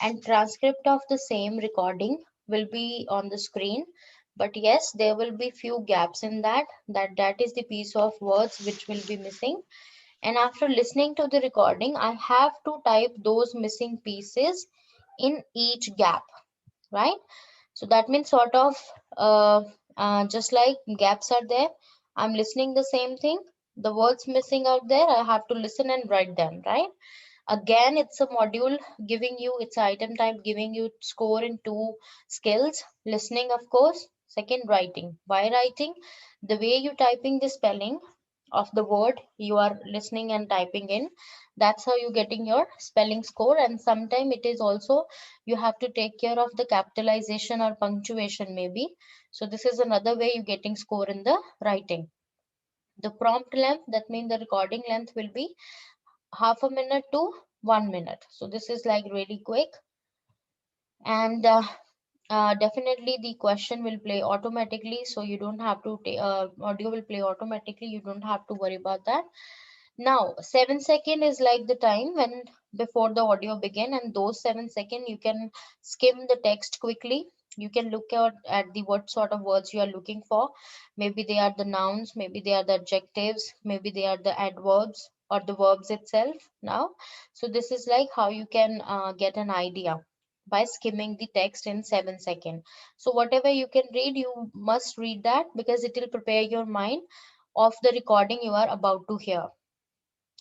and transcript of the same recording will be on the screen. But yes, there will be few gaps in that. That is the piece of words which will be missing. And after listening to the recording, I have to type those missing pieces in each gap, right? So that means sort of just like gaps are there, I'm listening the same thing. The words missing out there, I have to listen and write them, right? Again, it's a module giving you, it's item type giving you score in 2 skills. Listening, of course. Second, writing. Why writing? The way you typing the spelling, of the word you are listening and typing in. That's how you're getting your spelling score. And sometimes it is also you have to take care of the capitalization or punctuation maybe. So this is another way you're getting score in the writing. The prompt length, that means the recording length, will be half a minute to 1 minute. So this is like really quick. And definitely the question will play automatically, so you don't have to audio will play automatically, you don't have to worry about that. Now 7 second is like the time when before the audio begin, and those 7 second you can skim the text quickly. You can look at the what sort of words you are looking for. Maybe they are the nouns, maybe they are the adjectives, maybe they are the adverbs or the verbs itself now. So this is like how you can get an idea by skimming the text in 7 seconds. So whatever you can read, you must read that, because it will prepare your mind of the recording you are about to hear.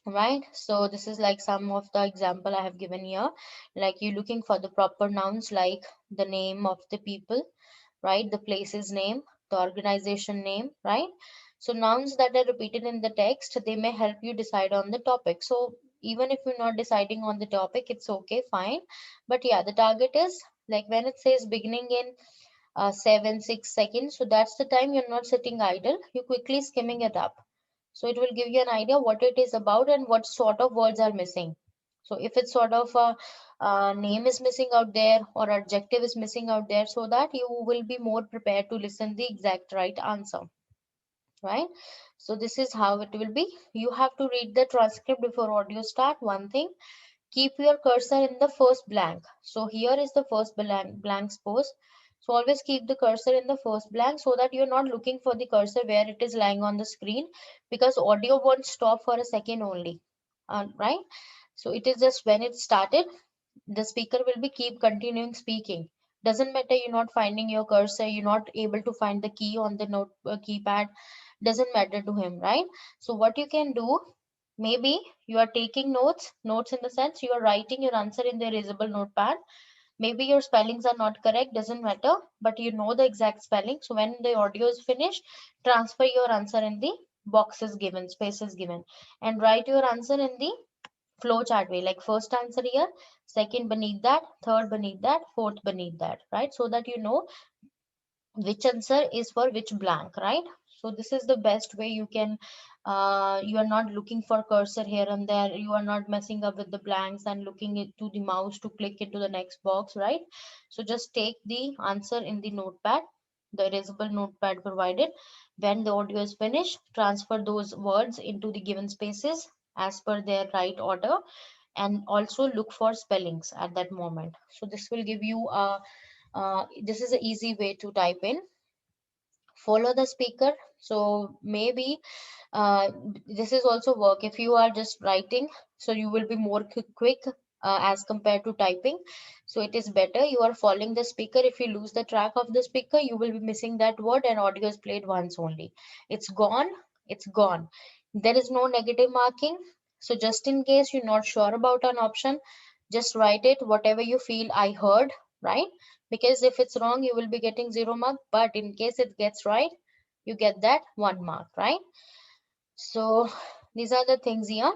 Right, so this is like some of the example I have given here. Like you looking for the proper nouns, like the name of the people, right, the place's name, the organization name, right? So nouns that are repeated in the text, they may help you decide on the topic. So even if you're not deciding on the topic, it's okay, fine. But yeah, the target is like when it says beginning in 7 6 seconds, so that's the time you're not sitting idle, you're quickly skimming it up. So it will give you an idea what it is about and what sort of words are missing. So if it's sort of a name is missing out there or adjective is missing out there, so that you will be more prepared to listen the exact right answer, right? So this is how it will be. You have to read the transcript before audio start. One thing, keep your cursor in the first blank. So here is the first blank space. So always keep the cursor in the first blank, so that you're not looking for the cursor where it is lying on the screen, because audio won't stop for a second only, right? So it is just when it started, the speaker will be keep continuing speaking. Doesn't matter you're not finding your cursor, you're not able to find the key on the note keypad, doesn't matter to him, right? So what you can do, maybe you are taking notes in the sense you are writing your answer in the erasable notepad. Maybe your spellings are not correct, doesn't matter, but you know the exact spelling. So when the audio is finished, transfer your answer in the boxes given, spaces given, and write your answer in the flow chart way, like first answer here, second beneath that, third beneath that, fourth beneath that, right? So that you know which answer is for which blank, right? So this is the best way you can you are not looking for cursor here and there, you are not messing up with the blanks and looking into the mouse to click into the next box, right? So just take the answer in the notepad, the erasable notepad provided. When the audio is finished, transfer those words into the given spaces as per their right order, and also look for spellings at that moment. So this will give you a this is an easy way to type in. Follow the speaker. So maybe this is also work if you are just writing, so you will be more quick as compared to typing. So it is better you are following the speaker. If you lose the track of the speaker, you will be missing that word, and audio is played once only. It's gone, it's gone. There is no negative marking. So just in case you're not sure about an option, just write it whatever you feel I heard, right? Because if it's wrong, you will be getting 0 mark, but in case it gets right, you get that 1 mark, right? So these are the things here.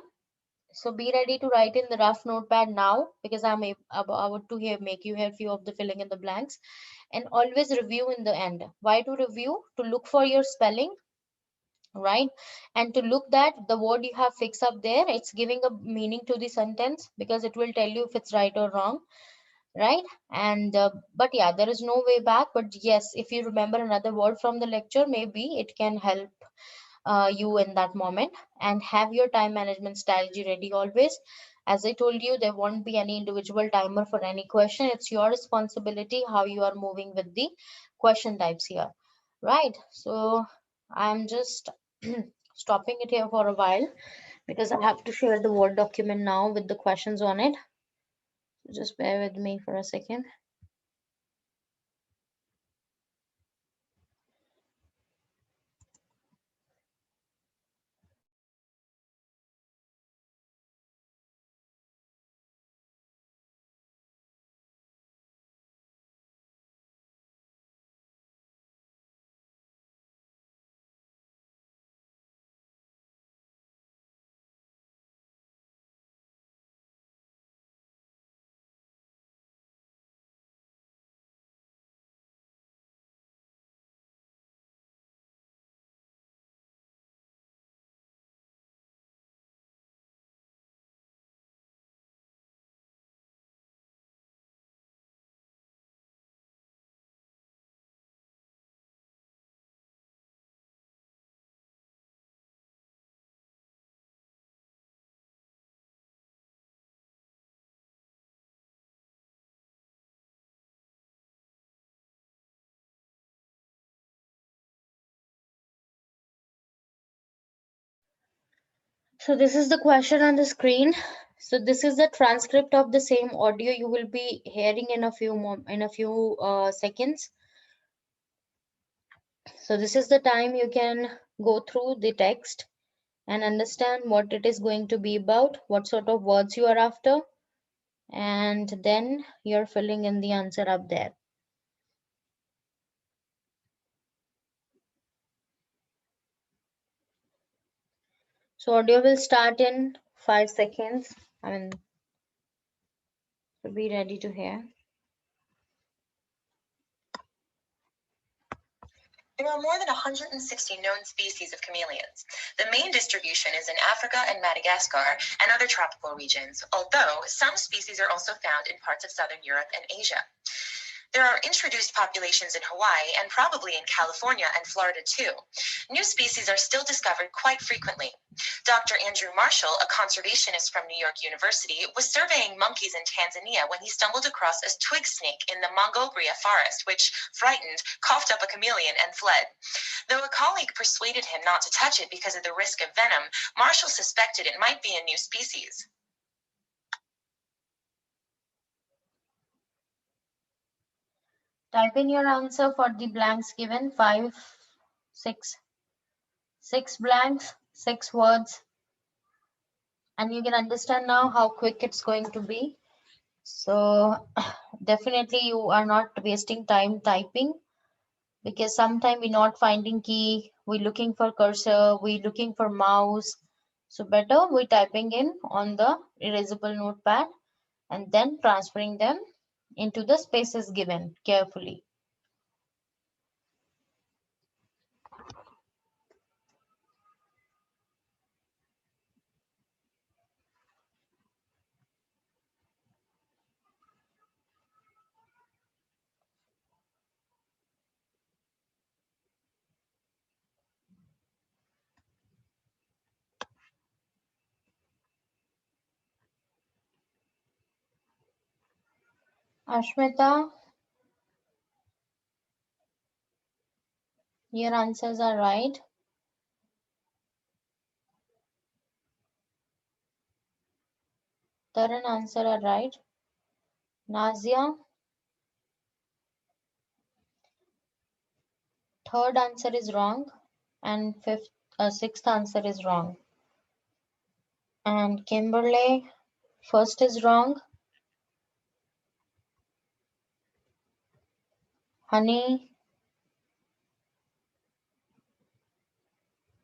So be ready to write in the rough notepad now, because I'm about to here make you have few of the filling in the blanks. And always review in the end. Why to review? To look for your spelling, right? And to look that the word you have fixed up there, it's giving a meaning to the sentence, because it will tell you if it's right or wrong, right? And but yeah, there is no way back. But yes, if you remember another word from the lecture, maybe it can help you in that moment. And have your time management strategy ready always. As I told you, there won't be any individual timer for any question. It's your responsibility how you are moving with the question types here, right? So I'm just stopping it here for a while, because I have to share the Word document now with the questions on it. So just bear with me for a second. So this is the question on the screen. So this is the transcript of the same audio you will be hearing in a few seconds. So this is the time you can go through the text and understand what it is going to be about, what sort of words you are after, and then you're filling in the answer up there. So audio will start in 5 seconds. So be ready to hear. There are more than 160 known species of chameleons. The main distribution is in Africa and Madagascar and other tropical regions, although some species are also found in parts of southern Europe and Asia. There are introduced populations in Hawaii and probably in California and Florida too. New species are still discovered quite frequently. Dr. Andrew Marshall, a conservationist from New York University, was surveying monkeys in Tanzania when he stumbled across a twig snake in the Mongobria forest, which, frightened, coughed up a chameleon and fled. Though a colleague persuaded him not to touch it because of the risk of venom, Marshall suspected it might be a new species. Type in your answer for the blanks given. 5, 6 blanks, 6 words. And you can understand now how quick it's going to be. So definitely you are not wasting time typing, because sometimes we're not finding key, we're looking for cursor, we're looking for mouse. So better we're typing in on the erasable notepad and then transferring them into the spaces given carefully. Ashmita, your answers are right. Taran answer are right. Nazia, third answer is wrong, and sixth answer is wrong. And Kimberly, first is wrong. Honey,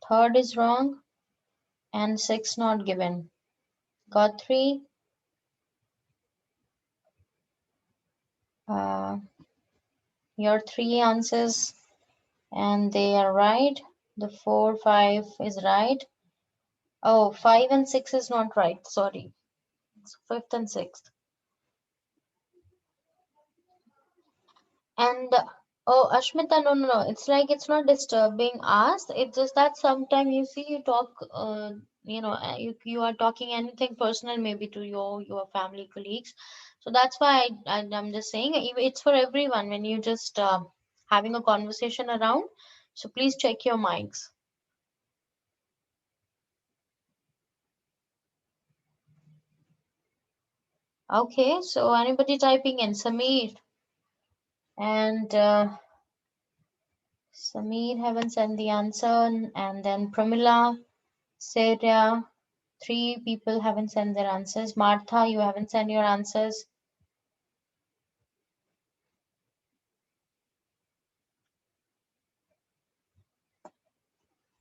third is wrong, and six not given. Got 3. Your 3 answers, and they are right. The 4, 5 is right. Oh, 5 and 6 is not right. Sorry. It's 5th and 6th. And oh, Ashmita, no. It's like it's not disturbing us. It's just that sometimes you see you talk, you are talking anything personal, maybe to your family colleagues. So that's why I'm just saying it's for everyone when you just having a conversation around. So please check your mics. Okay, so anybody typing in? Sameer and Sameer haven't sent the answer, and then Pramila, Sarah, 3 people haven't sent their answers. Martha, you haven't sent your answers.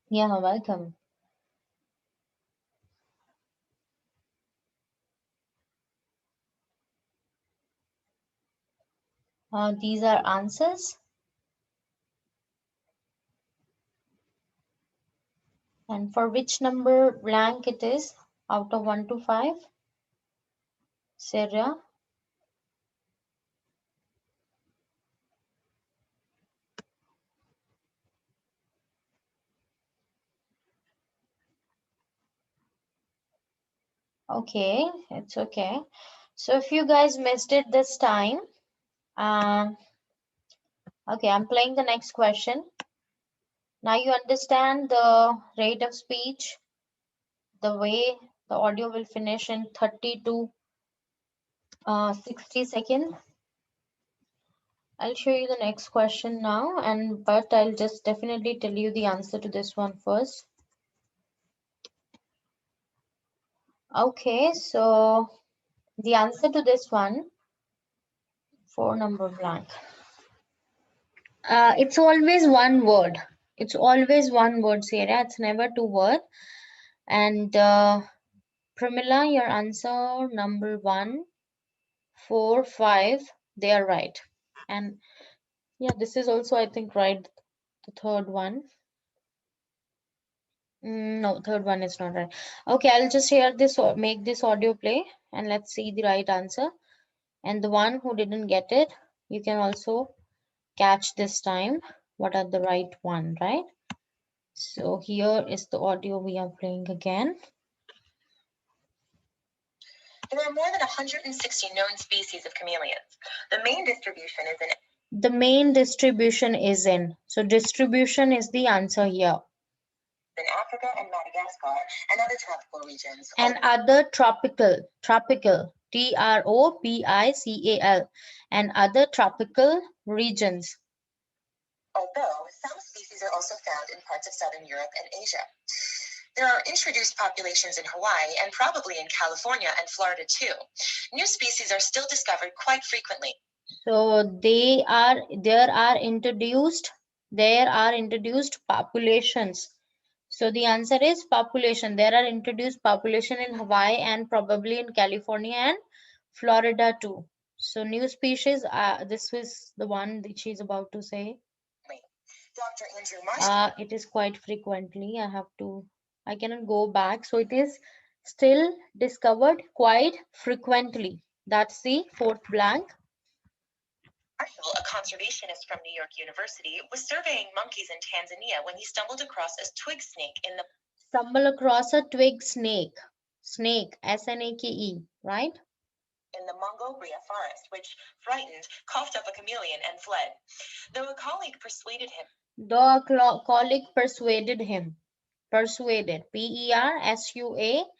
Yeah, welcome. These are answers. And for which number blank it is out of 1 to 5? Sarah. Okay, it's okay. So if you guys missed it this time, okay, I'm playing the next question. Now you understand the rate of speech the way the audio will finish in 30 to 60 seconds. I'll show you the next question now, but I'll just definitely tell you the answer to this one first. Okay, so the answer to this one, 4 blank. It's always one word. It's always one word, Sarah. It's never two words. And Pramila, your answer number 1, 4, 5, they are right. And yeah, this is also, I think, right. The third one. No, third one is not right. Okay, I'll just share this or make this audio play and let's see the right answer. And the one who didn't get it, you can also catch this time what are the right one, right? So here is the audio we are playing again. There are more than 160 known species of chameleons. The main distribution is in The main distribution is in. So distribution is the answer here. in Africa and Madagascar and other tropical regions. And other tropical, tropical, TROPICAL, and other tropical regions. Although some species are also found in parts of southern Europe and Asia. There are introduced populations in Hawaii and probably in California and Florida too. New species are still discovered quite frequently. So there are introduced populations. So the answer is population. There are introduced population in Hawaii and probably in California and Florida too. So new species, this was the one that she's about to say. Dr. Andrew Marshall. It is quite frequently. I cannot go back. So it is still discovered quite frequently. That's the fourth blank. Marshall, a conservationist from New York University, was surveying monkeys in Tanzania when he stumbled across a twig snake in the twig snake. Snake, SNAKE, right? In the Mongolia forest, which, frightened, coughed up a chameleon and fled. Though a colleague persuaded him. Persuaded. PERSUADED.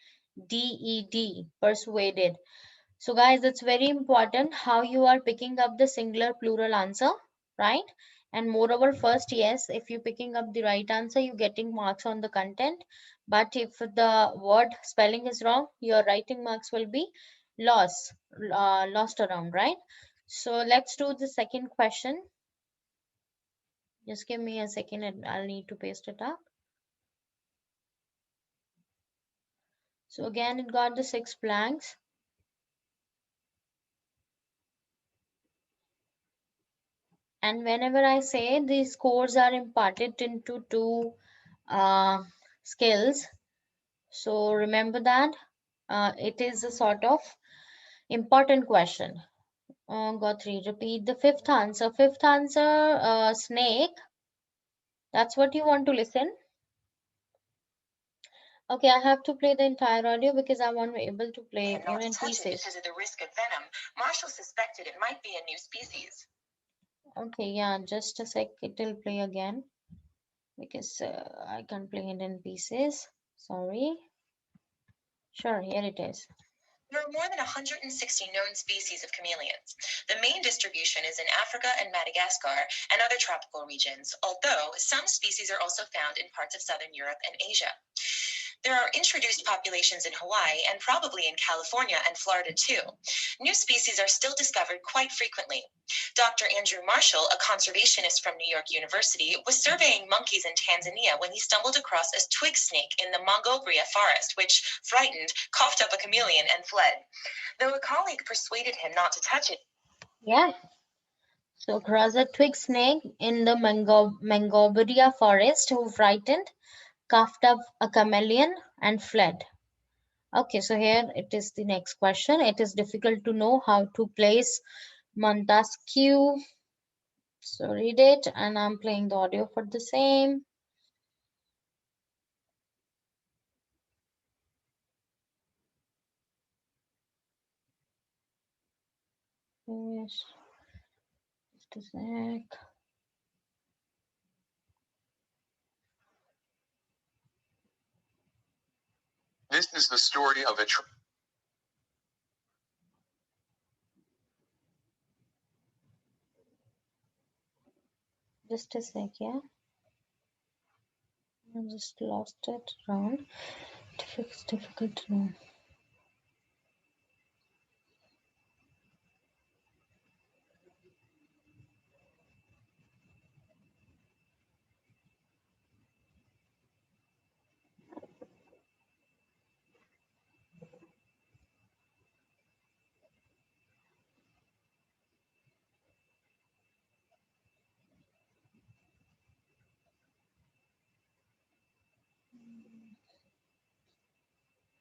Persuaded. So guys, it's very important how you are picking up the singular plural answer, right? And moreover, first, yes, if you're picking up the right answer, you're getting marks on the content. But if the word spelling is wrong, your writing marks will be lost around, right? So let's do the second question. Just give me a second and I'll need to paste it up. So again, it got the 6 blanks. And whenever I say these scores are imparted into 2 skills, so remember that it is a sort of important question. Got 3. Repeat the fifth answer. Fifth answer, snake. That's what you want to listen. Okay, I have to play the entire audio because I want to be able to play in pieces. Because of the risk of venom, Marshall suspected it might be a new species. Okay, yeah, just a sec. It will play again because I can't play it in pieces. Sorry. Sure, here it is. There are more than 160 known species of chameleons. The main distribution is in Africa and Madagascar and other tropical regions, although some species are also found in parts of southern Europe and Asia. There are introduced populations in Hawaii and probably in California and Florida too. New species are still discovered quite frequently. Dr. Andrew Marshall, a conservationist from New York University, was surveying monkeys in Tanzania when he stumbled across a twig snake in the Mongolia forest, which, frightened, coughed up a chameleon and fled. Though a colleague persuaded him not to touch it. Yeah. So across a twig snake in the Mongolia forest who frightened, coughed up a chameleon and fled. Okay, so here it is the next question. It is difficult to know how to place Montesquieu. So read it, and I'm playing the audio for the same. Yes. Just a sec. This is the story of a Just a sec, yeah. I just lost it around. Difficult to know.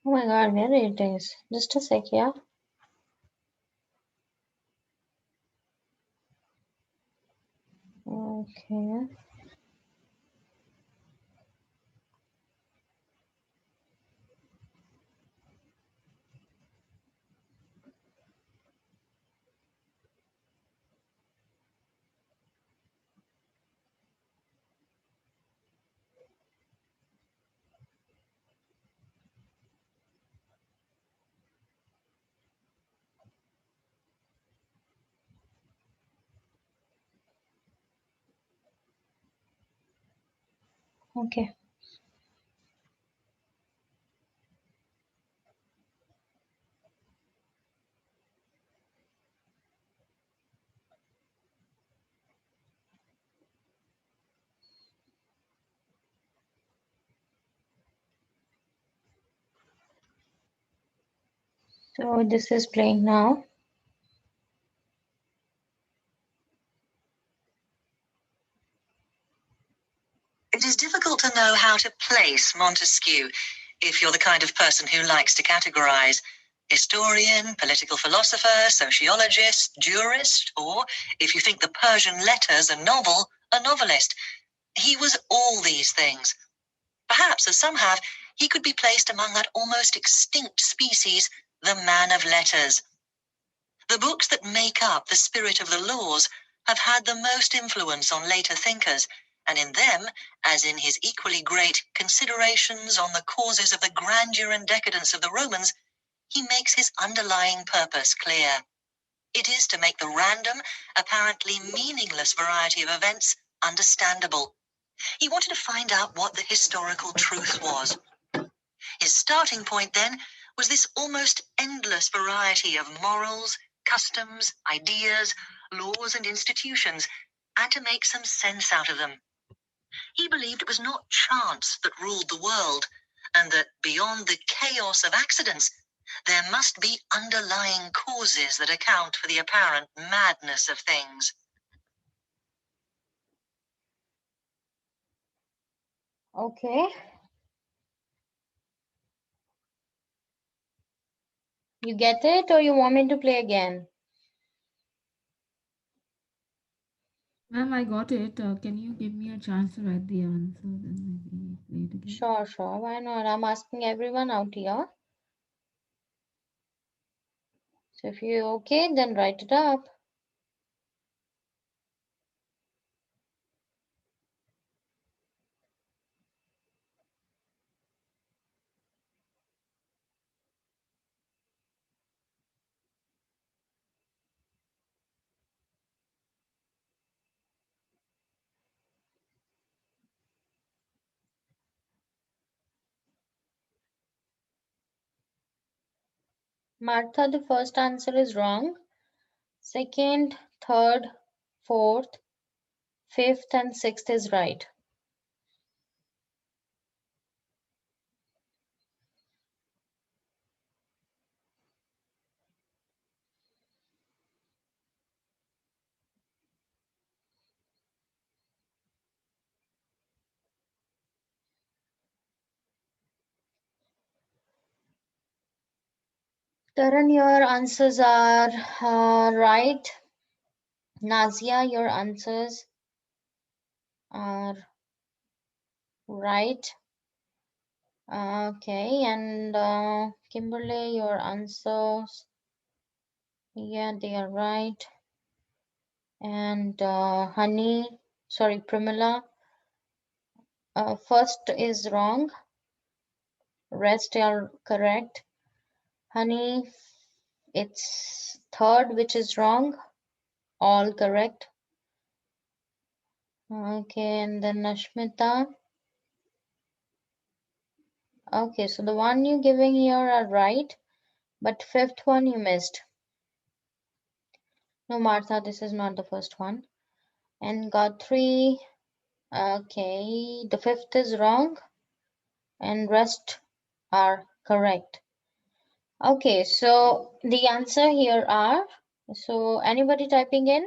Oh my god, where it is? Just a sec, yeah. Okay. Okay. So this is playing now. It is difficult to know how to place Montesquieu if you're the kind of person who likes to categorize. Historian, political philosopher, sociologist, jurist, or, if you think the Persian letters a novel, a novelist. He was all these things. Perhaps, as some have, he could be placed among that almost extinct species, the man of letters. The books that make up the spirit of the laws have had the most influence on later thinkers, and in them, as in his equally great Considerations on the Causes of the Grandeur and Decadence of the Romans, he makes his underlying purpose clear. It is to make the random, apparently meaningless variety of events understandable. He wanted to find out what the historical truth was. His starting point, then, was this almost endless variety of morals, customs, ideas, laws, and institutions, and to make some sense out of them. He believed it was not chance that ruled the world, and that beyond the chaos of accidents, there must be underlying causes that account for the apparent madness of things. Okay. You get it, or you want me to play again? Ma'am, I got it. Can you give me a chance to write the answer, then maybe play it again? Sure. Why not? I'm asking everyone out here. So if you're okay, then write it up. Martha, the first answer is wrong. Second, third, fourth, fifth, and sixth is right. Taran, your answers are right. Nazia, your answers are right. Okay, and Kimberly, your answers, yeah, they are right. And Pramila, first is wrong. Rest are correct. Honey, it's third which is wrong. All correct. Okay, and then Ashmita. Okay, so the one you giving here are right, but fifth one you missed. No, Martha, this is not the first one. And got three. Okay, the fifth is wrong, and rest are correct. Okay, so the answer here are, so anybody typing in?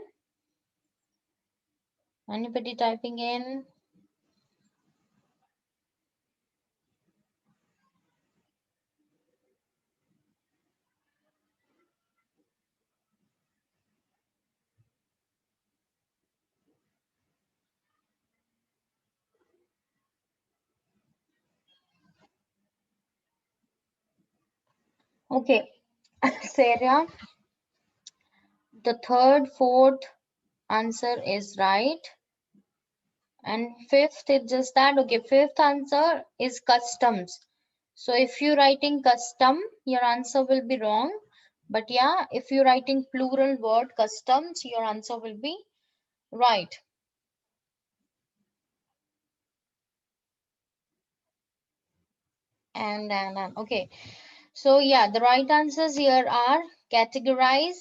Anybody typing in? Okay, Sarah, the third, fourth answer is right. And fifth is just that. Okay, fifth answer is customs. So if you're writing custom, your answer will be wrong. But yeah, if you're writing plural word customs, your answer will be right. And okay. So yeah, the right answers here are categorize,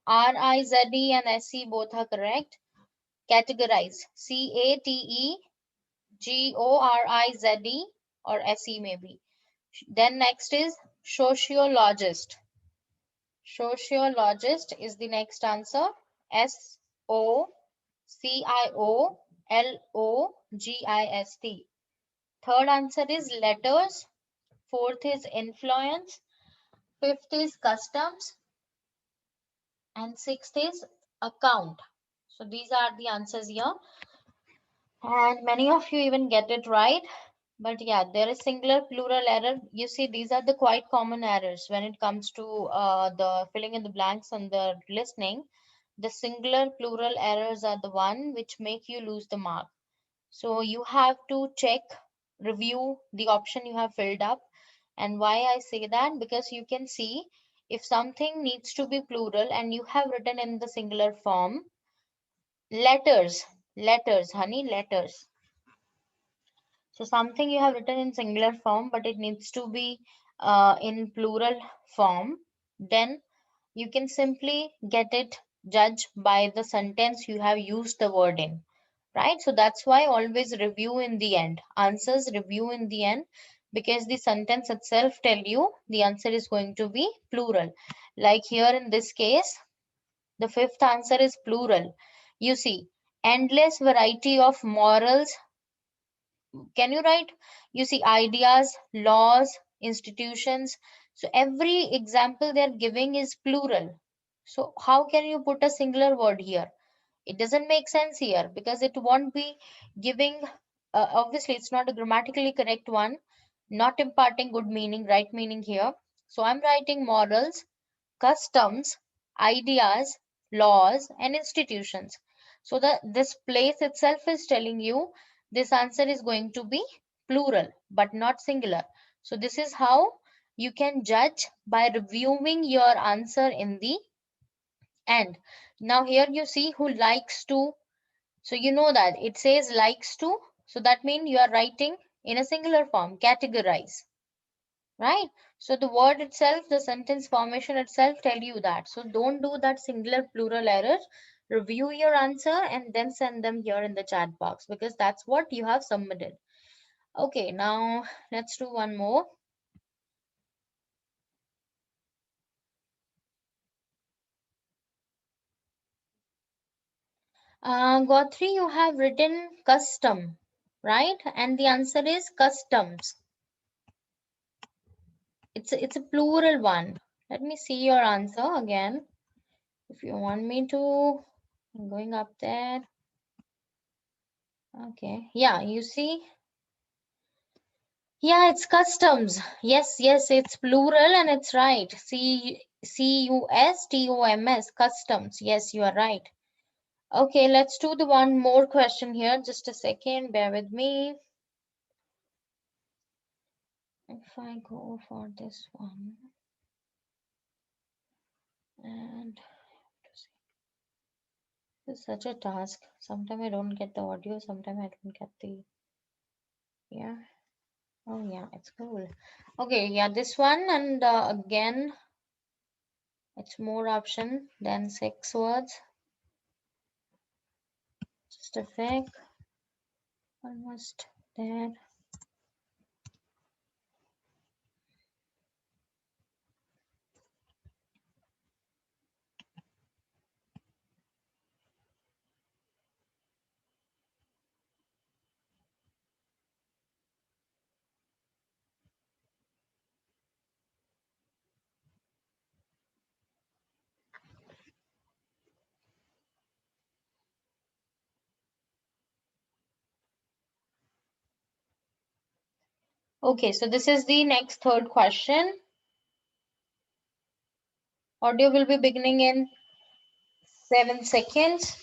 R-I-Z-E and S-E both are correct. Categorize, C-A-T-E-G-O-R-I-Z-E or S-E maybe. Then next is sociologist. Sociologist is the next answer. S-O-C-I-O-L-O-G-I-S-T. Third answer is letters. Fourth is influence. Fifth is customs. And sixth is account. So these are the answers here. And many of you even get it right. But yeah, there is singular plural error. You see, these are the quite common errors when it comes to the filling in the blanks on the listening. The singular plural errors are the one which make you lose the mark. So you have to check, review the option you have filled up. And why I say that? Because you can see if something needs to be plural and you have written in the singular form, letters, honey, letters. So something you have written in singular form, but it needs to be in plural form, then you can simply get it judged by the sentence you have used the word in, right? So that's why always review in the end. Answers review in the end, because the sentence itself tell you the answer is going to be plural. Like here in this case, the fifth answer is plural. You see, endless variety of morals. Can you write? You see, ideas, laws, institutions. So every example they're giving is plural. So how can you put a singular word here? It doesn't make sense here because it won't be giving, obviously it's not a grammatically correct one, not imparting good meaning, right meaning here. So I'm writing morals, customs, ideas, laws, and institutions. So this place itself is telling you this answer is going to be plural, but not singular. So this is how you can judge by reviewing your answer in the end. Now here you see who likes to. So you know that it says likes to. So that means you are writing in a singular form, categorize. Right? So the word itself, the sentence formation itself tell you that. So don't do that singular plural error. Review your answer and then send them here in the chat box because that's what you have submitted. Okay, now let's do one more. Gotri, you have written custom, right? And the answer is customs. It's a plural one. Let me see your answer again. If you want me to, I'm going up there. Okay, yeah, you see. Yeah, it's customs. Yes, it's plural and it's right. C-U-S-T-O-M-S, customs. Yes, you are right. Okay, let's do the one more question here. Just a second, bear with me. If I go for this one and this is such a task. Sometimes I don't get the audio, sometimes I don't get the, yeah. Oh yeah, it's cool. Okay, yeah, this one, and again, it's more option than 6 words. Just a sec. Almost there. Okay, so this is the next third question. Audio will be beginning in 7 seconds,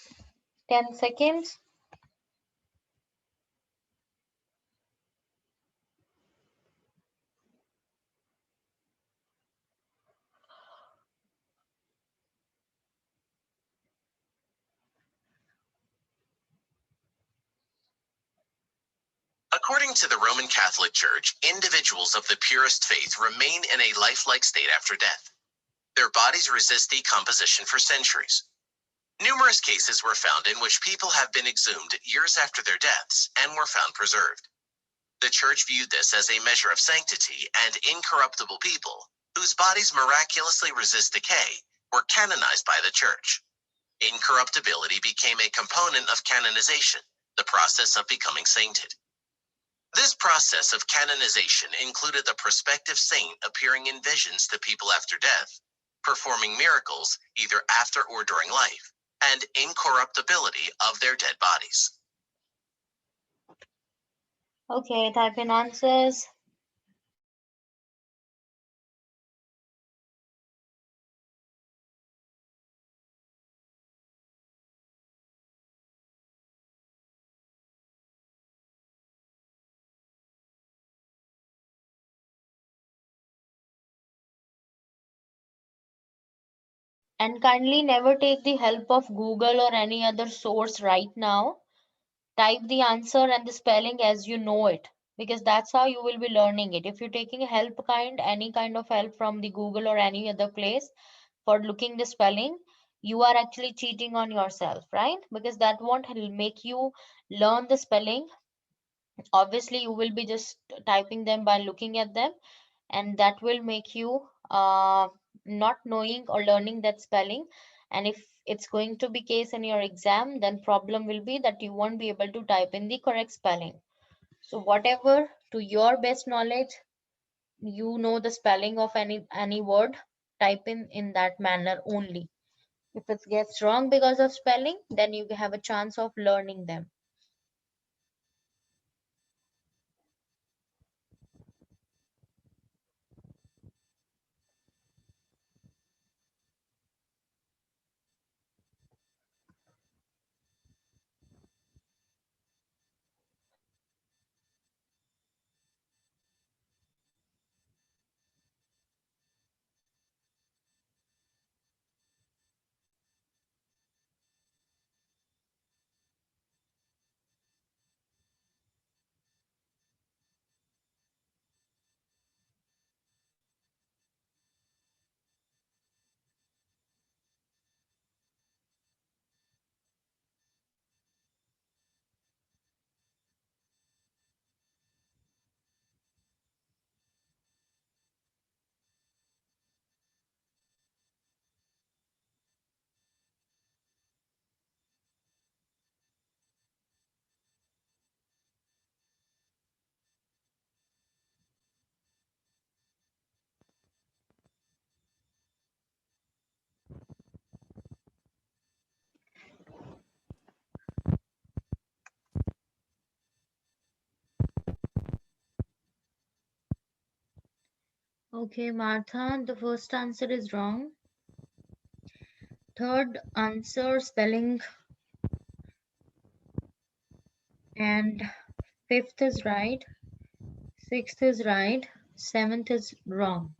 10 seconds. According to the Roman Catholic Church, individuals of the purest faith remain in a lifelike state after death. Their bodies resist decomposition for centuries. Numerous cases were found in which people have been exhumed years after their deaths and were found preserved. The Church viewed this as a measure of sanctity, and incorruptible people, whose bodies miraculously resist decay, were canonized by the Church. Incorruptibility became a component of canonization, the process of becoming sainted. This process of canonization included the prospective saint appearing in visions to people after death, performing miracles either after or during life, and incorruptibility of their dead bodies. Okay, type in answers. And kindly never take the help of Google or any other source right now. Type the answer and the spelling as you know it, because that's how you will be learning it. If you're taking any kind of help from the Google or any other place for looking the spelling, you are actually cheating on yourself, right? Because that won't make you learn the spelling. Obviously, you will be just typing them by looking at them, and that will make you not knowing or learning that spelling. And if it's going to be case in your exam, then problem will be that you won't be able to type in the correct spelling. So whatever to your best knowledge, you know the spelling of any word, type in that manner only. If it gets wrong because of spelling, then you have a chance of learning them. Okay, Martha, the first answer is wrong. Third answer, spelling, and fifth is right. Sixth is right. 7th is wrong.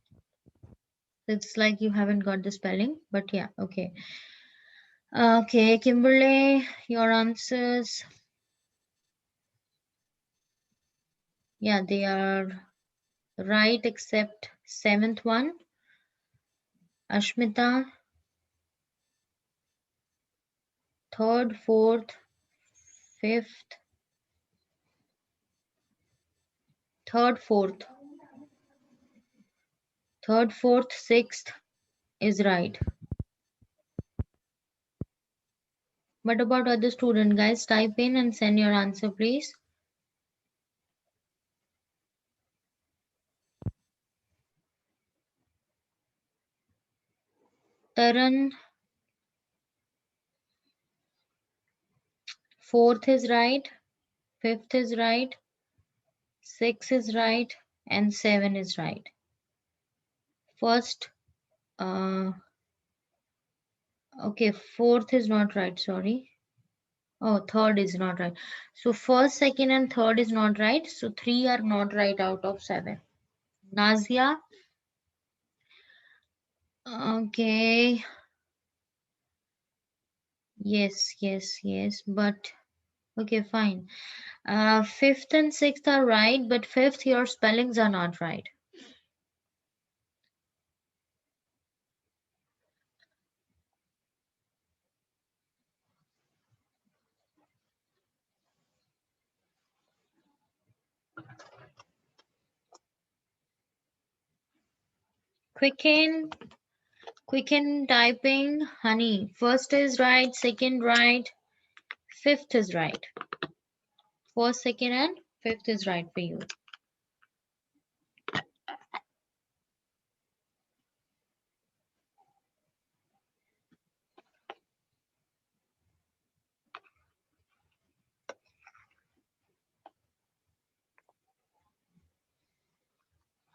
It's like you haven't got the spelling, but yeah, okay. Okay, Kimberly, your answers. Yeah, they are right except 7th one. Ashmita, 3rd, 4th, 5th, 3rd, 4th, 3rd, 4th, 6th is right. What about other student, guys? Type in and send your answer, please. Taran, 4th is right, 5th is right, 6 is right, and 7 is right. First, okay, 4th is not right, sorry. Oh, 3rd is not right. So 1st, 2nd, and 3rd is not right. So 3 are not right out of 7. Nazia, okay, yes, but okay, fine. 5th and 6th are right, but 5th, your spellings are not right. Quicken typing, honey. 1st is right, 2nd right, 5th is right. 1st, 2nd, and 5th is right for you.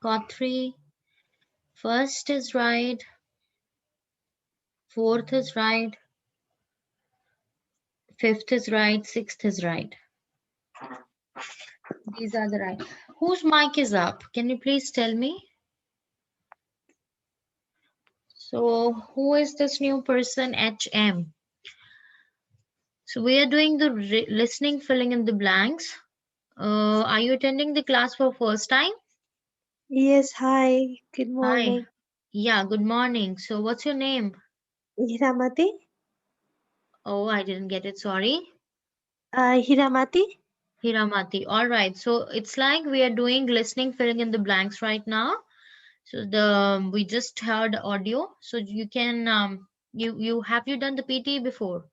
Got 3. 1st is right, 4th is right, 5th is right, 6th is right. These are the right. Whose mic is up? Can you please tell me? So who is this new person, HM? So we are doing the listening, filling in the blanks. Are you attending the class for first time? Yes, hi. Good Hi. morning. Yeah, good morning. So what's your name? Hiramati? Oh, I didn't get it. Sorry. Hiramati? Hiramati. All right. So it's like we are doing listening, filling in the blanks right now. So we just heard audio. So you can you have you done the PTE before?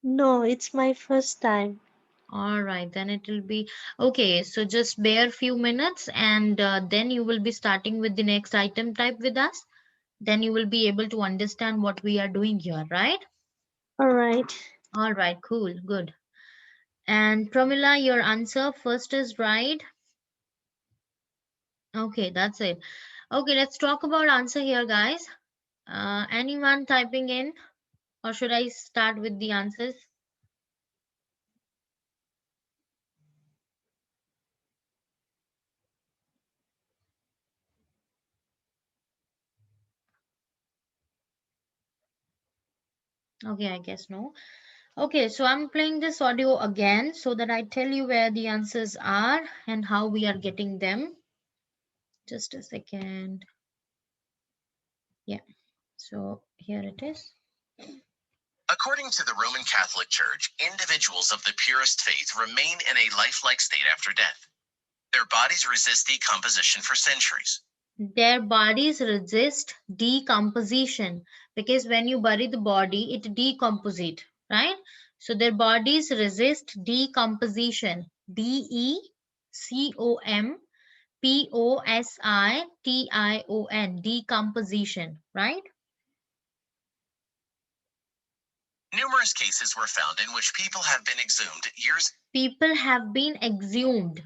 No, it's my first time. All right, then it will be okay. So just bear few minutes and then you will be starting with the next item type with us. Then you will be able to understand what we are doing here, right? All right. All right, cool, good. And Pramila, your answer first is right. Okay, that's it. Okay, let's talk about answer here, guys. Anyone typing in, or should I start with the answers? Okay, I guess no. Okay, so I'm playing this audio again so that I tell you where the answers are and how we are getting them. Just a second. Yeah, so here it is. According to the Roman Catholic Church, individuals of the purest faith remain in a lifelike state after death. Their bodies resist decomposition for centuries. Their bodies resist decomposition because when you bury the body, it decomposes, right? So their bodies resist decomposition. DECOMPOSITION, decomposition, right? Numerous cases were found in which people have been exhumed years. People have been exhumed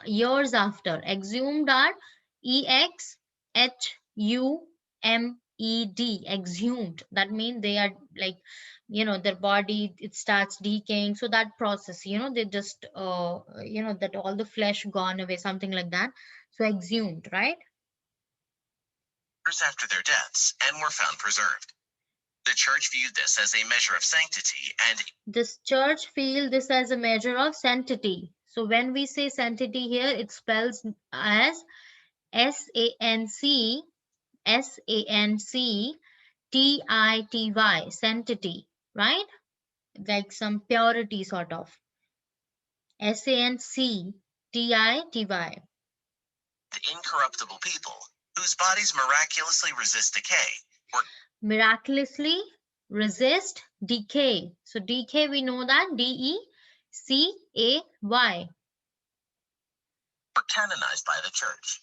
years after. Exhumed are EXHUMED, exhumed. That means they are like, their body, it starts decaying. So that process, they just, that all the flesh gone away, something like that. So exhumed, right? After their deaths and were found preserved. The church viewed this as a measure of sanctity and this church feel this as a measure of sanctity. So when we say sanctity here, it spells as S-A-N-C, S-A-N-C-T-I-T-Y, sanctity, right? Like some purity sort of. S-A-N-C-T-I-T-Y. Incorruptible people whose bodies miraculously resist decay were miraculously resist decay. So decay, we know that D-E-C-A-Y. canonized by the church.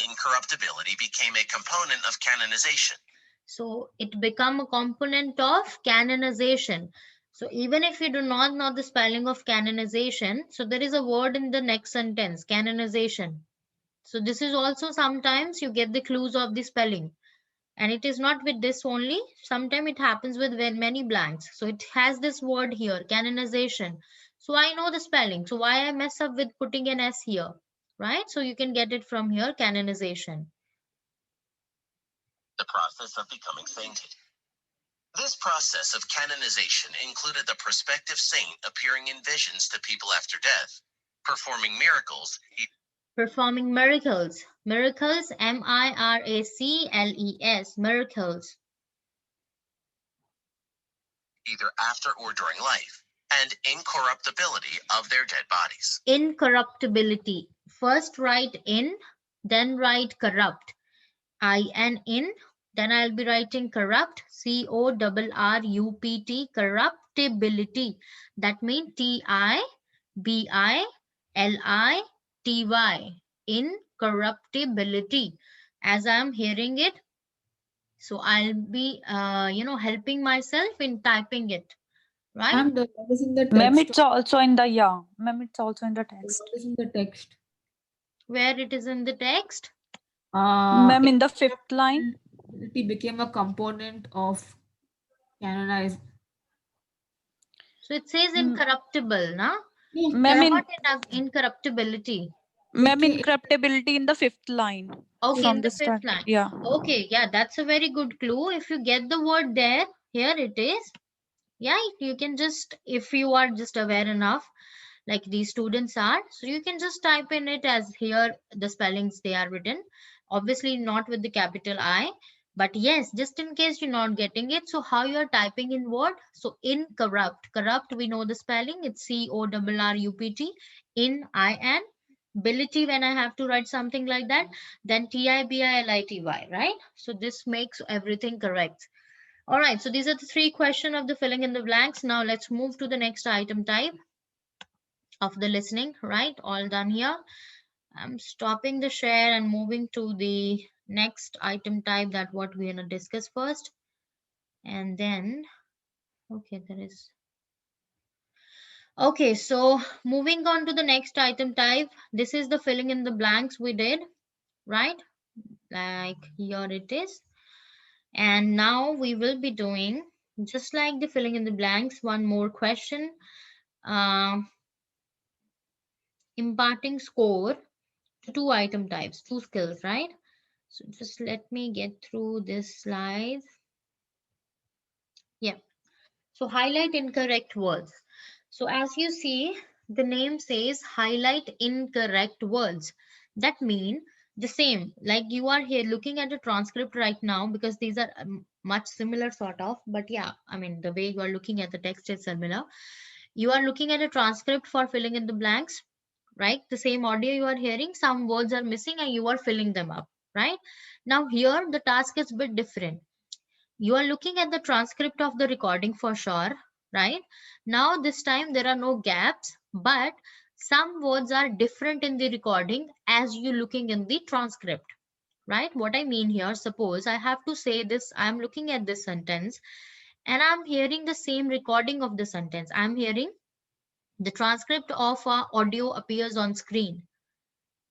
Incorruptibility became a component of canonization. So it become a component of canonization. So even if you do not know the spelling of canonization, so there is a word in the next sentence, canonization. So this is also sometimes you get the clues of the spelling. And it is not with this only. Sometimes it happens with many blanks. So it has this word here, canonization. So I know the spelling. So why I mess up with putting an S here, right? So you can get it from here, canonization. The process of becoming sainted. This process of canonization included the prospective saint appearing in visions to people after death, performing miracles. Performing miracles. Miracles, M-I-R-A-C-L-E-S, miracles. Either after or during life, and incorruptibility of their dead bodies. Incorruptibility. First write in, then write corrupt. I-N in, then I'll be writing corrupt, C-O-R-R-U-P-T, corruptibility. That means T-I-B-I-L-I-T-Y, incorruptibility. As I'm hearing it, so I'll be, helping myself in typing it, right? Ma'am, that is in the text. Ma'am, it's also in the Ma'am, it's also in the text. That is in the text. Where it is in the text? Ma'am, in the 5th line. It became a component of canonized. So it says incorruptible, na? No, Ma'am, Incorruptibility. Ma'am, incorruptibility in the 5th line. Okay, From in the the 5th start. line. Yeah. Okay, yeah, that's a very good clue. If you get the word there, here it is. Yeah, you can just, if you are just aware enough, like these students are, so you can just type in it as here the spellings they are written. Obviously not with the capital I, but yes, just in case you're not getting it. So how you're typing in what? So incorrupt. Corrupt, we know the spelling. It's C-O-R-R-U-P-T. In, I-N. Ability, when I have to write something like that, then T-I-B-I-L-I-T-Y, right? So this makes everything correct. All right, so these are the 3 questions of the filling in the blanks. Now let's move to the next item type of the listening, right? All done here. I'm stopping the share and moving to the next item type, that what we're gonna discuss first. And then, okay, there is. Okay, so moving on to the next item type. This is the filling in the blanks we did, right? Like here it is. And now we will be doing, just like the filling in the blanks, one more question. Imparting score to 2 item types, 2 skills, right? So just let me get through this slide. Yeah. So highlight incorrect words. So as you see, the name says highlight incorrect words. That mean the same, like you are here looking at a transcript right now, because these are much similar sort of, but yeah, I mean, the way you are looking at the text is similar. You are looking at a transcript for filling in the blanks, right? The same audio you are hearing, some words are missing and you are filling them up, right? Now here the task is a bit different. You are looking at the transcript of the recording for sure, right? Now this time there are no gaps, but some words are different in the recording as you looking in the transcript, right? What I mean here, suppose I have to say this, I'm looking at this sentence and I'm hearing the same recording of the sentence. I'm hearing the transcript of audio appears on screen,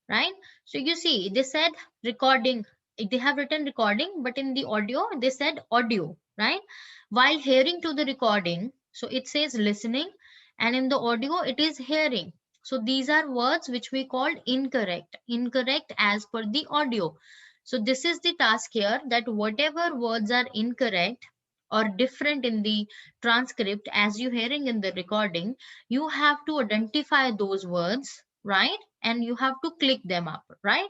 right? So you see, they said recording, they have written recording, but in the audio, they said audio, right? While hearing to the recording, so it says listening, and in the audio, it is hearing. So these are words which we called incorrect, incorrect as per the audio. So this is the task here, that whatever words are incorrect or different in the transcript as you're hearing in the recording, you have to identify those words, right? And you have to click them up, right?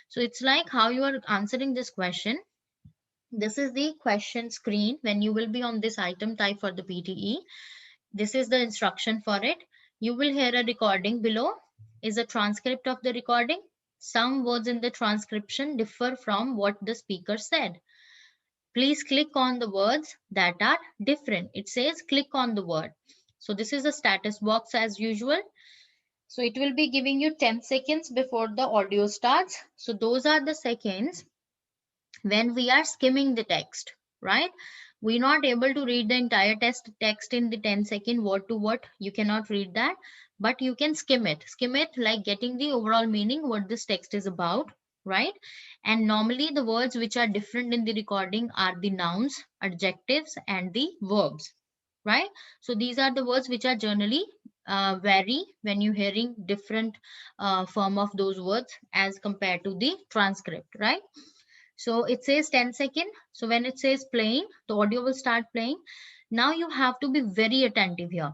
So it's like how you are answering this question. This is the question screen when you will be on this item type for the PTE. This is the instruction for it. You will hear a recording. Below is a transcript of the recording. Some words in the transcription differ from what the speaker said. Please click on the words that are different. It says click on the word. So this is a status box as usual. So it will be giving you 10 seconds before the audio starts. So those are the seconds when we are skimming the text, right? We're not able to read the entire text in the 10-second word to word. You cannot read that, but you can skim it like getting the overall meaning what this text is about, right? And normally the words which are different in the recording are the nouns, adjectives, and the verbs, right? So these are the words which are generally vary when you're hearing different form of those words as compared to the transcript, right? So it says 10 second. So when it says playing, the audio will start playing. Now you have to be very attentive here.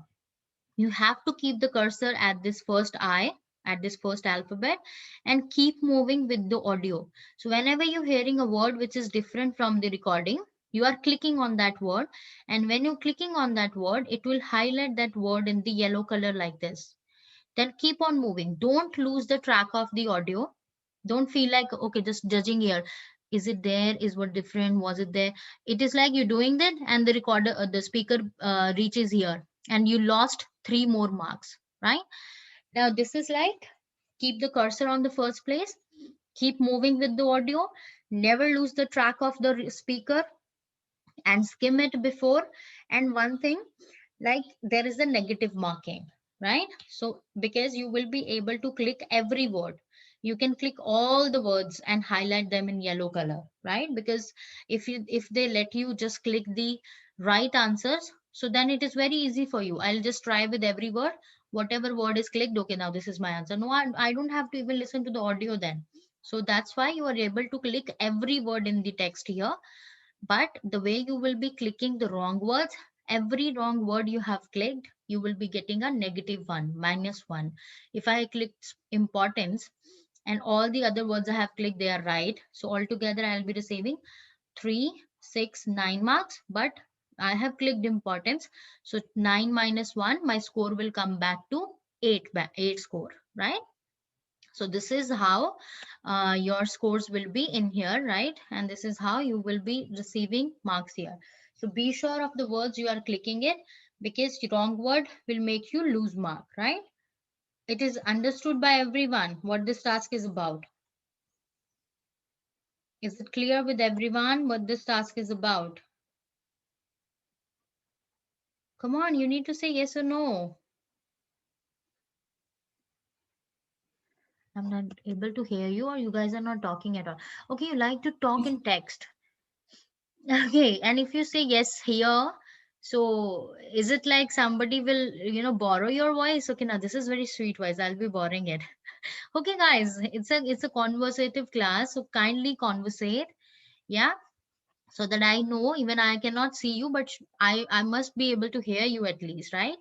You have to keep the cursor at this first I, at this first alphabet, and keep moving with the audio. So whenever you're hearing a word which is different from the recording, you are clicking on that word. And when you're clicking on that word, it will highlight that word in the yellow color like this. Then keep on moving. Don't lose the track of the audio. Don't feel like, okay, just judging here. Is it there? Is what different? Was it there? It is like you're doing that and the recorder, the speaker reaches here and you lost 3 more marks, right? Now this is like, keep the cursor on the first place, keep moving with the audio, never lose the track of the speaker and skim it before. And one thing, like there is a negative marking, right? So because you will be able to click every word, you can click all the words and highlight them in yellow color, right? Because if they let you just click the right answers, so then it is very easy for you. I'll just try with every word, whatever word is clicked, okay, now this is my answer. No, I don't have to even listen to the audio then. So that's why you are able to click every word in the text here. But the way you will be clicking the wrong words, every wrong word you have clicked, you will be getting a -1, -1. If I clicked importance and all the other words I have clicked, they are right. So altogether I'll be receiving 3, 6, 9 marks, but I have clicked importance. So 9 minus 1, my score will come back to 8 score, right? So this is how your scores will be in here, right? And this is how you will be receiving marks here. So be sure of the words you are clicking it, because wrong word will make you lose mark, right? It is understood by everyone what this task is about. Is it clear with everyone what this task is about? Come on, you need to say yes or no. I'm not able to hear you, or you guys are not talking at all. Okay, you like to talk in text. Okay, and if you say yes here, so is it like somebody will, borrow your voice? Okay, now this is very sweet voice. I'll be borrowing it. Okay, guys, it's a conversative class, so kindly conversate, yeah, so that I know, even I cannot see you, but I must be able to hear you at least, right?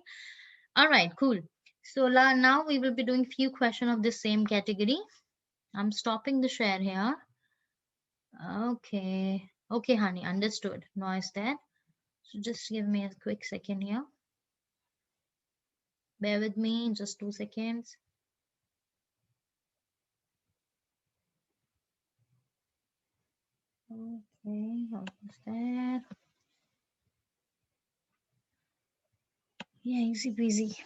All right, cool. So now we will be doing few questions of the same category. I'm stopping the share here. Okay, okay, honey, understood. Noise there. So just give me a quick second here. Bear with me, just 2 seconds. Okay, almost there. Yeah, easy peasy.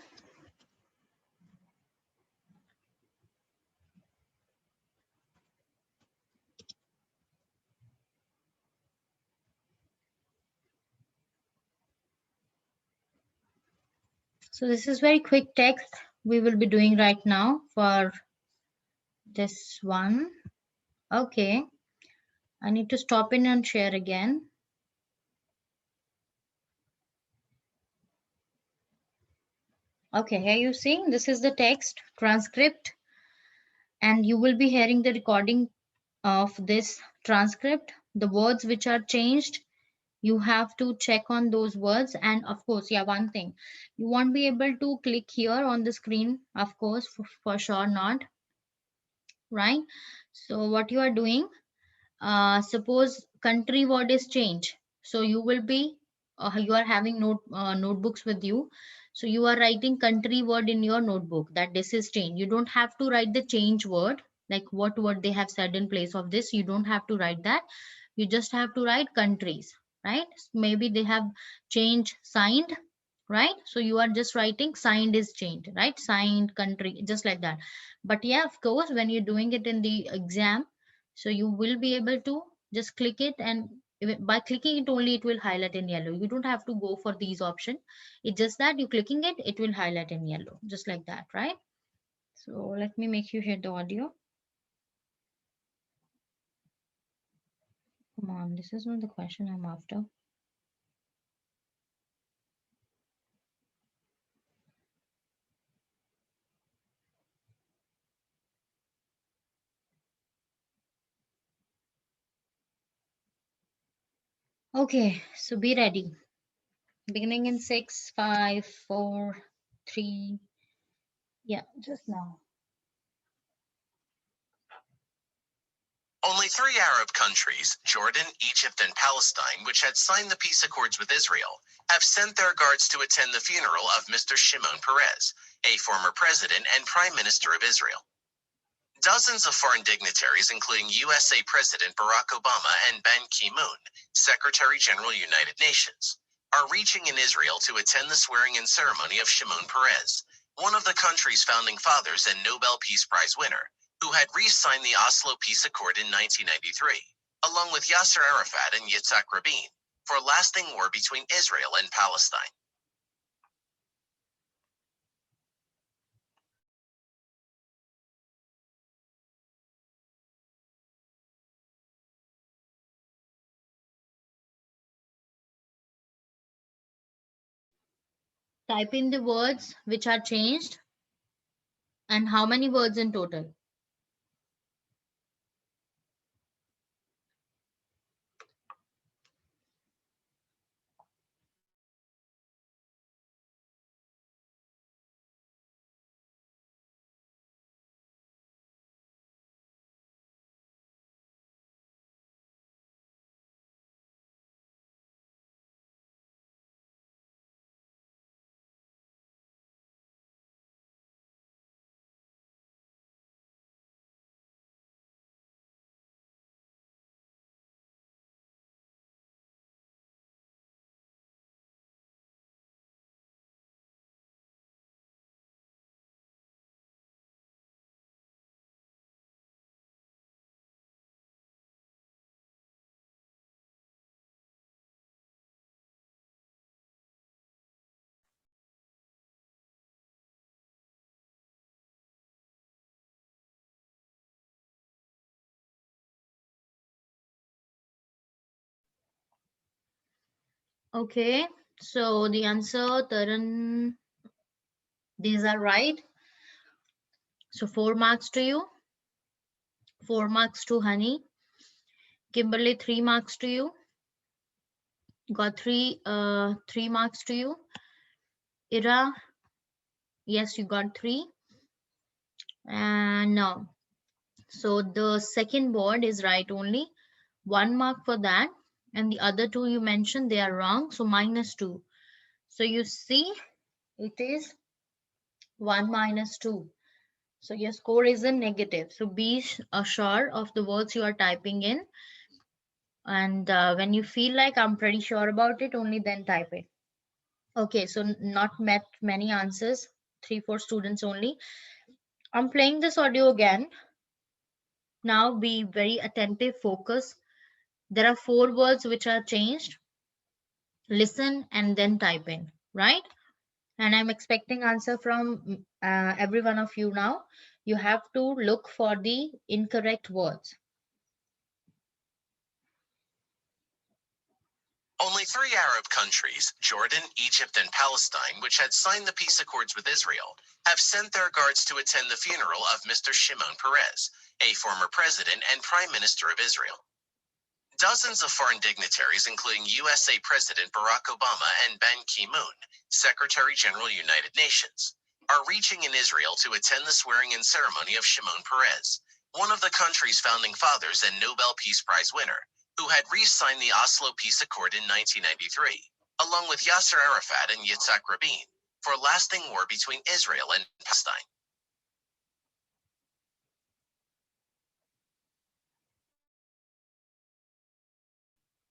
So this is very quick text we will be doing right now for this one. Okay, I need to stop in and share again. Okay, here you see, this is the text transcript, and you will be hearing the recording of this transcript. The words which are changed, you have to check on those words. And of course, yeah, one thing, you won't be able to click here on the screen, of course, for sure not, right? So what you are doing, suppose country word is changed, so you will be you are having notebooks with you, so you are writing country word in your notebook, that this is change. You don't have to write the change word, like what word they have said in place of this, you don't have to write that. You just have to write countries, right? Maybe they have changed signed, right? So you are just writing signed is changed, right? Signed country, just like that. But yeah, of course, when you're doing it in the exam, so you will be able to just click it, and by clicking it only, it will highlight in yellow. You don't have to go for these options. It's just that you clicking it, it will highlight in yellow, just like that, right? So let me make you hear the audio. Come on, this is not the question I'm after. Okay, so be ready. Beginning in 6, 5, 4, 3. Yeah, just now. Only three Arab countries, Jordan, Egypt, and Palestine, which had signed the peace accords with Israel, have sent their guards to attend the funeral of Mr. Shimon Peres, a former president and prime minister of Israel. Dozens of foreign dignitaries, including USA President Barack Obama and Ban Ki-moon, Secretary General United Nations, are reaching in Israel to attend the swearing-in ceremony of Shimon Peres, one of the country's founding fathers and Nobel Peace Prize winner, who had re-signed the Oslo Peace Accord in 1993, along with Yasser Arafat and Yitzhak Rabin, for a lasting war between Israel and Palestine. Type in the words which are changed and how many words in total. Okay, so the answer, Taran, these are right. So 4 marks to you, 4 marks to Honey. Kimberly, 3 marks to you. Got 3 marks to you. Ira, yes, you got 3. And no. So the second word is right only. 1 mark for that. And the other 2 you mentioned, they are wrong. So -2. So you see, it is 1 minus 2. So your score is a negative. So be sure of the words you are typing in. And when you feel like I'm pretty sure about it, only then type it. Okay, so not met many answers, 3-4 students only. I'm playing this audio again. Now be very attentive, focus. There are 4 words which are changed. Listen and then type in, right? And I'm expecting answer from every one of you now. You have to look for the incorrect words. Only 3 Arab countries, Jordan, Egypt, and Palestine, which had signed the peace accords with Israel, have sent their guards to attend the funeral of Mr. Shimon Peres, a former president and prime minister of Israel. Dozens of foreign dignitaries, including USA President Barack Obama and Ban Ki-moon, Secretary General United Nations, are reaching in Israel to attend the swearing-in ceremony of Shimon Peres, one of the country's founding fathers and Nobel Peace Prize winner, who had re-signed the Oslo Peace Accord in 1993, along with Yasser Arafat and Yitzhak Rabin, for a lasting war between Israel and Palestine.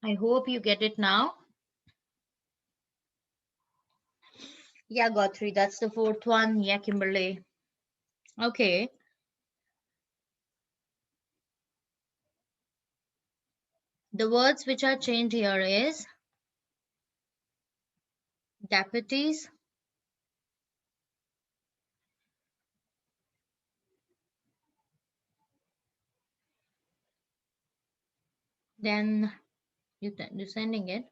I hope you get it now. Yeah, got 3. That's the 4th one. Yeah, Kimberly. Okay. The words which are changed here is deputies, then you're sending it.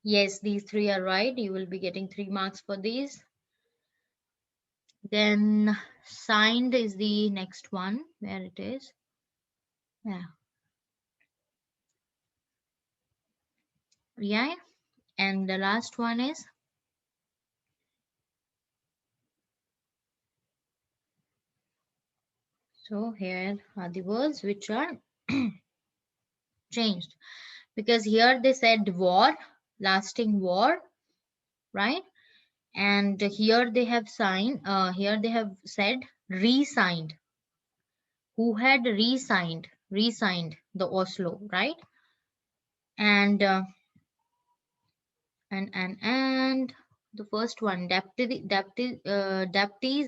Yes, these 3 are right. You will be getting 3 marks for these. Then signed is the next one, where it is. Yeah. Yeah. And the last one is so here are the words which are changed, because here they said war, lasting war, right? And here they have signed, here they have said re-signed. Who had re-signed the Oslo, right? And the first one, deputies,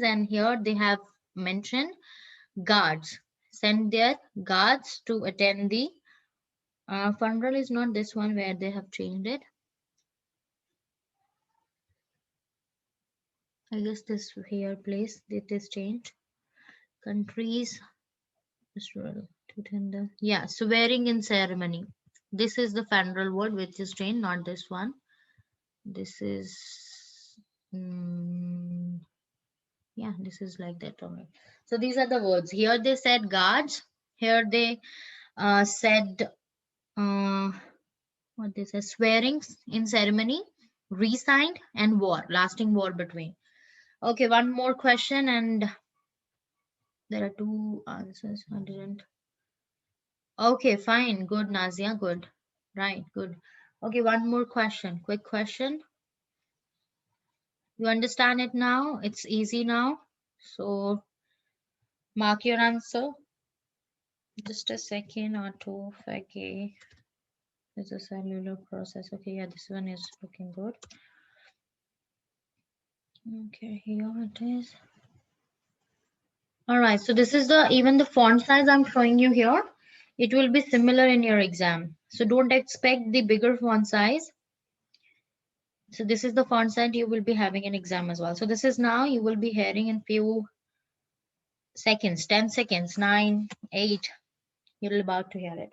and here they have mentioned guards. Send their guards to attend the funeral. Is not this one where they have changed it. I guess this here place it is changed. Countries to attend the, yeah, swearing in ceremony. This is the funeral word which is changed, not this one. This is yeah, this is like that only. So these are the words. Here they said guards. Here they said what they said, swearing in ceremony, re-signed, and war, lasting war between. Okay, one more question, and there are 2 answers. I didn't. Okay, fine, good, Nazia, good, right, good. Okay, one more question, quick question. You understand it now? It's easy now. So mark your answer. Just a second or 2. Okay, it's a cellular process. Okay, yeah, this one is looking good. Okay, here it is. All right, so this is even the font size I'm showing you here. It will be similar in your exam. So don't expect the bigger font size. So this is the font size you will be having an exam as well. So this is now you will be hearing in few seconds, 10 seconds, 9, 8, you're about to hear it.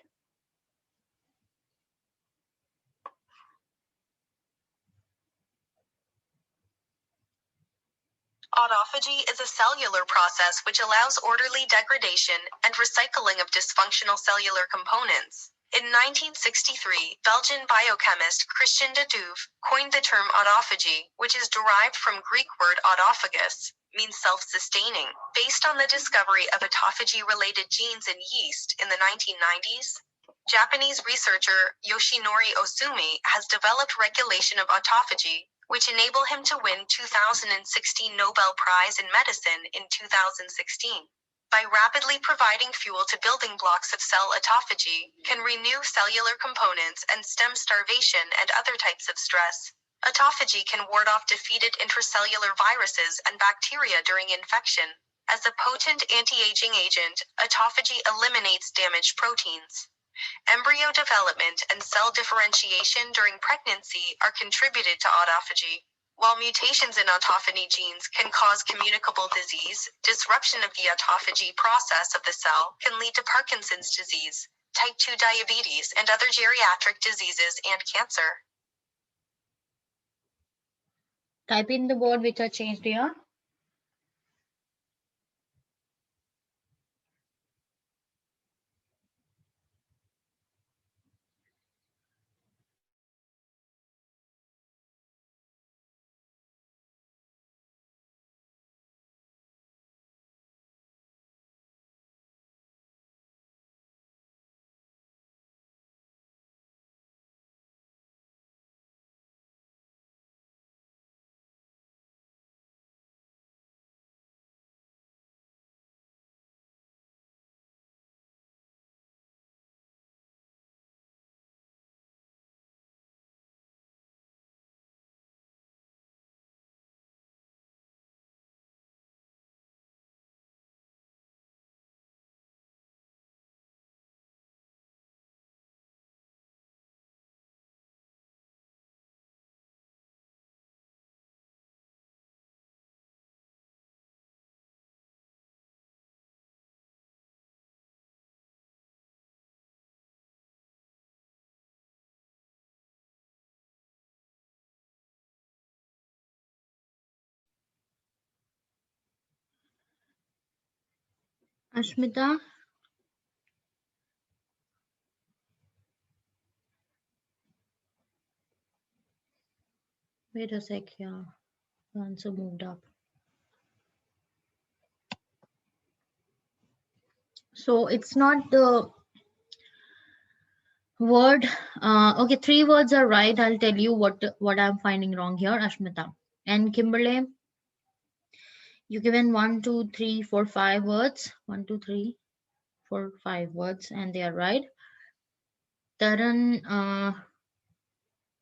Autophagy is a cellular process which allows orderly degradation and recycling of dysfunctional cellular components. In 1963, Belgian biochemist Christian de Duve coined the term autophagy, which is derived from Greek word autophagus, means self-sustaining, based on the discovery of autophagy-related genes in yeast in the 1990s. Japanese researcher Yoshinori Osumi has developed regulation of autophagy, which enabled him to win 2016 Nobel Prize in Medicine in 2016. By rapidly providing fuel to building blocks of cell autophagy, can renew cellular components and stem starvation and other types of stress. Autophagy can ward off defeated intracellular viruses and bacteria during infection. As a potent anti-aging agent, autophagy eliminates damaged proteins. Embryo development and cell differentiation during pregnancy are contributed to autophagy. While mutations in autophagy genes can cause communicable disease, disruption of the autophagy process of the cell can lead to Parkinson's disease. type 2 diabetes, and other geriatric diseases and cancer. Type in the word which are changed here. Ashmita. Wait a sec here. The answer moved up. So it's not the word. Okay, 3 words are right. I'll tell you what I'm finding wrong here, Ashmita. And Kimberly, you given 1, 2, 3, 4, 5 words. 1, 2, 3, 4, 5 words, and they are right. Taran,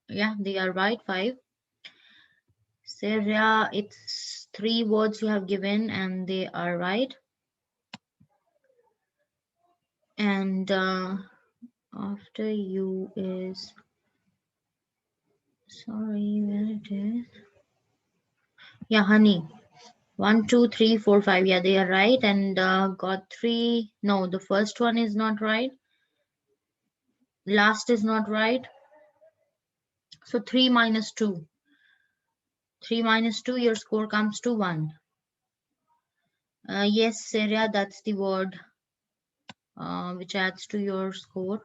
yeah, they are right. 5. Sarah, it's 3 words you have given, and they are right. And after you is, sorry, where it is? Yeah, honey. 1, 2, 3, 4, 5. Yeah, they are right. And got 3. No, the first one is not right. Last is not right. So 3 minus 2. 3 minus 2, your score comes to 1. Yes, Sarah, that's the word which adds to your score.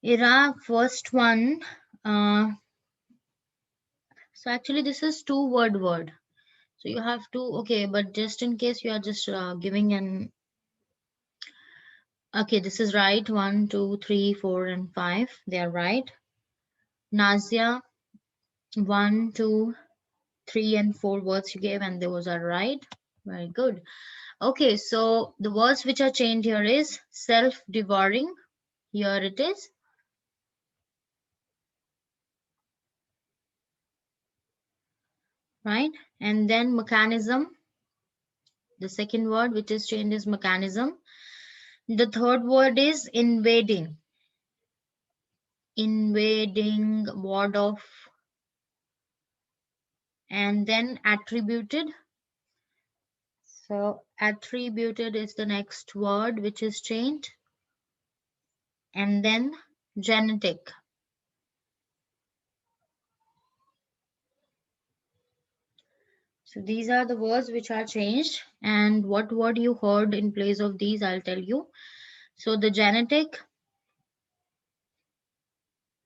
Ira, first one. So actually this is 2-word. So you have to, okay, but just in case you are just giving an, okay, this is right. 1, 2, 3, 4, and 5. They are right. Nazia, 1, 2, 3, and 4 words you gave, and those are right. Very good. Okay, so the words which are changed here is self-devouring. Here it is. Right? And then mechanism. The second word which is changed is mechanism. The third word is invading. Invading, ward of. And then attributed. So attributed is the next word which is changed. And then genetic. So these are the words which are changed. And what word you heard in place of these, I'll tell you. So the genetic,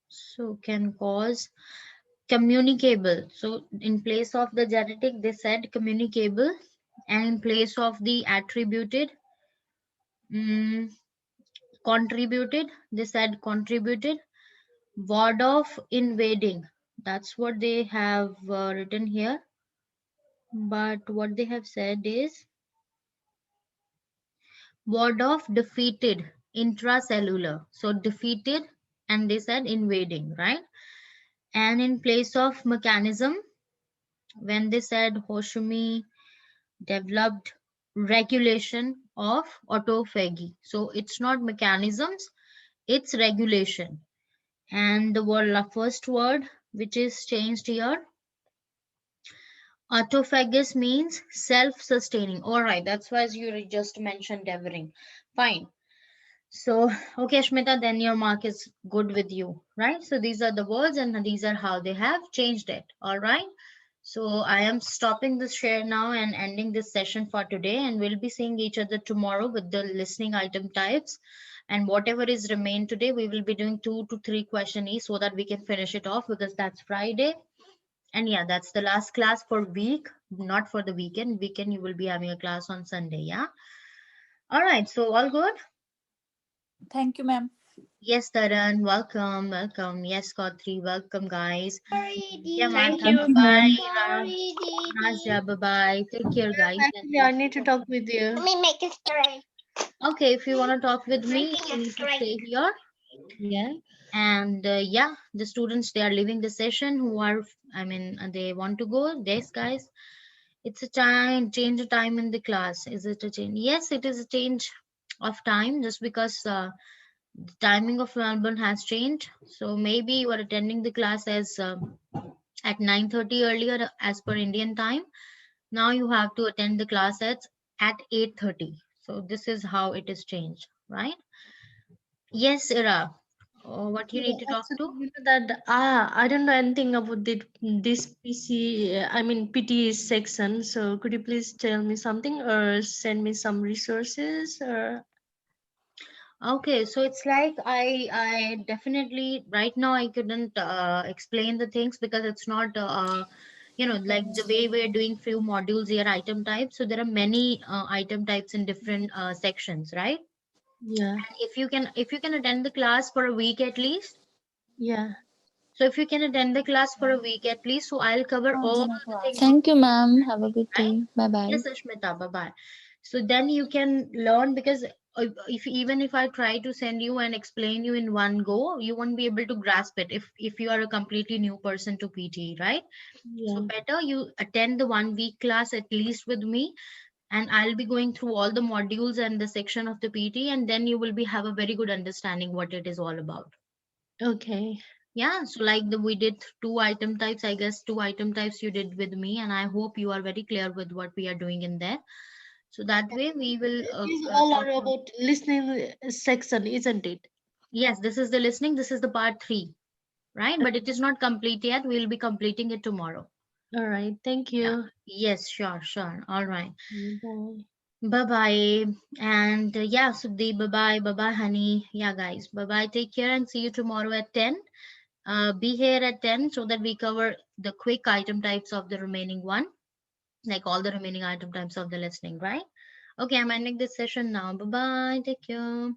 so can cause communicable. So in place of the genetic, they said communicable. And in place of the attributed, contributed, they said contributed. Ward of invading, that's what they have written here. But what they have said is ward of defeated, intracellular. So defeated, and they said invading, right? And in place of mechanism, when they said Hoshimi developed regulation of autophagy. So it's not mechanisms, it's regulation. And the first word which is changed here, autophagus means self-sustaining. All right, that's why you just mentioned devouring. Fine. So, okay, Shmita, then your mark is good with you, right? So these are the words and these are how they have changed it. All right. So I am stopping this share now and ending this session for today, and we'll be seeing each other tomorrow with the listening item types. And whatever is remained today, we will be doing 2 to 3 questions each so that we can finish it off because that's Friday. And yeah, that's the last class for week, not for the weekend. Weekend you will be having a class on Sunday. Yeah. All right. So all good. Thank you, ma'am. Yes, Taran, welcome, welcome. Yes, Kotri, welcome, guys. Yeah, Thank Martha, you. bye-bye. Nazia, bye-bye. Take care, guys. And Actually, I need to talk with you. okay, if you want to talk with me, you need to stay here. Yeah. And yeah, the students, they are leaving the session who are, I mean, they want to go. Yes, guys, it's a change of time in the class. Is it a change? Yes, it is a change of time just because the timing of Melbourne has changed. So maybe you are attending the class as at 9:30 earlier as per Indian time. Now you have to attend the class at 8:30. So this is how it is changed, right? Yes, Ira. What you need Yeah, to talk actually, to? you know that I don't know anything about this PC, I mean PTE section. So could you please tell me something or send me some resources or Okay, so it's like I definitely right now I couldn't explain the things because it's not like the way we're doing few modules here item types. So there are many item types in different sections, right? yeah, If you can attend the class for a week at least. yeah. So if you can attend the class for a week at least, so I'll cover all the things of Thank you, PTE, ma'am. Have a good right? day. Bye bye. Yes, Ashmita, bye-bye. So then you can learn because if even if I try to send you and explain you in one go, you won't be able to grasp it if you are a completely new person to PTE, right? So Yeah. better you attend the 1 week class at least with me, and I'll be going through all the modules and the section of the PT, and then you will be have a very good understanding what it is all about. Okay. Yeah, so like we did 2 item types, I guess 2 item types you did with me, and I hope you are very clear with what we are doing in there. So that way we will These all talk are about. about listening section, isn't it? Yes, this is the listening. This is the part 3, right? But it is not complete yet. We'll be completing it tomorrow. All right. Thank Yeah. you. Yes, sure, sure. All right. Bye. Bye bye. And yeah, Subdeep, bye bye. Bye bye, honey. Yeah, guys. Bye bye. Take care and see you tomorrow at 10. Be here at 10 so that we cover the quick item types of the remaining one, like all the remaining item types of the listening, right? Okay, I'm ending this session now. Bye bye. Take care.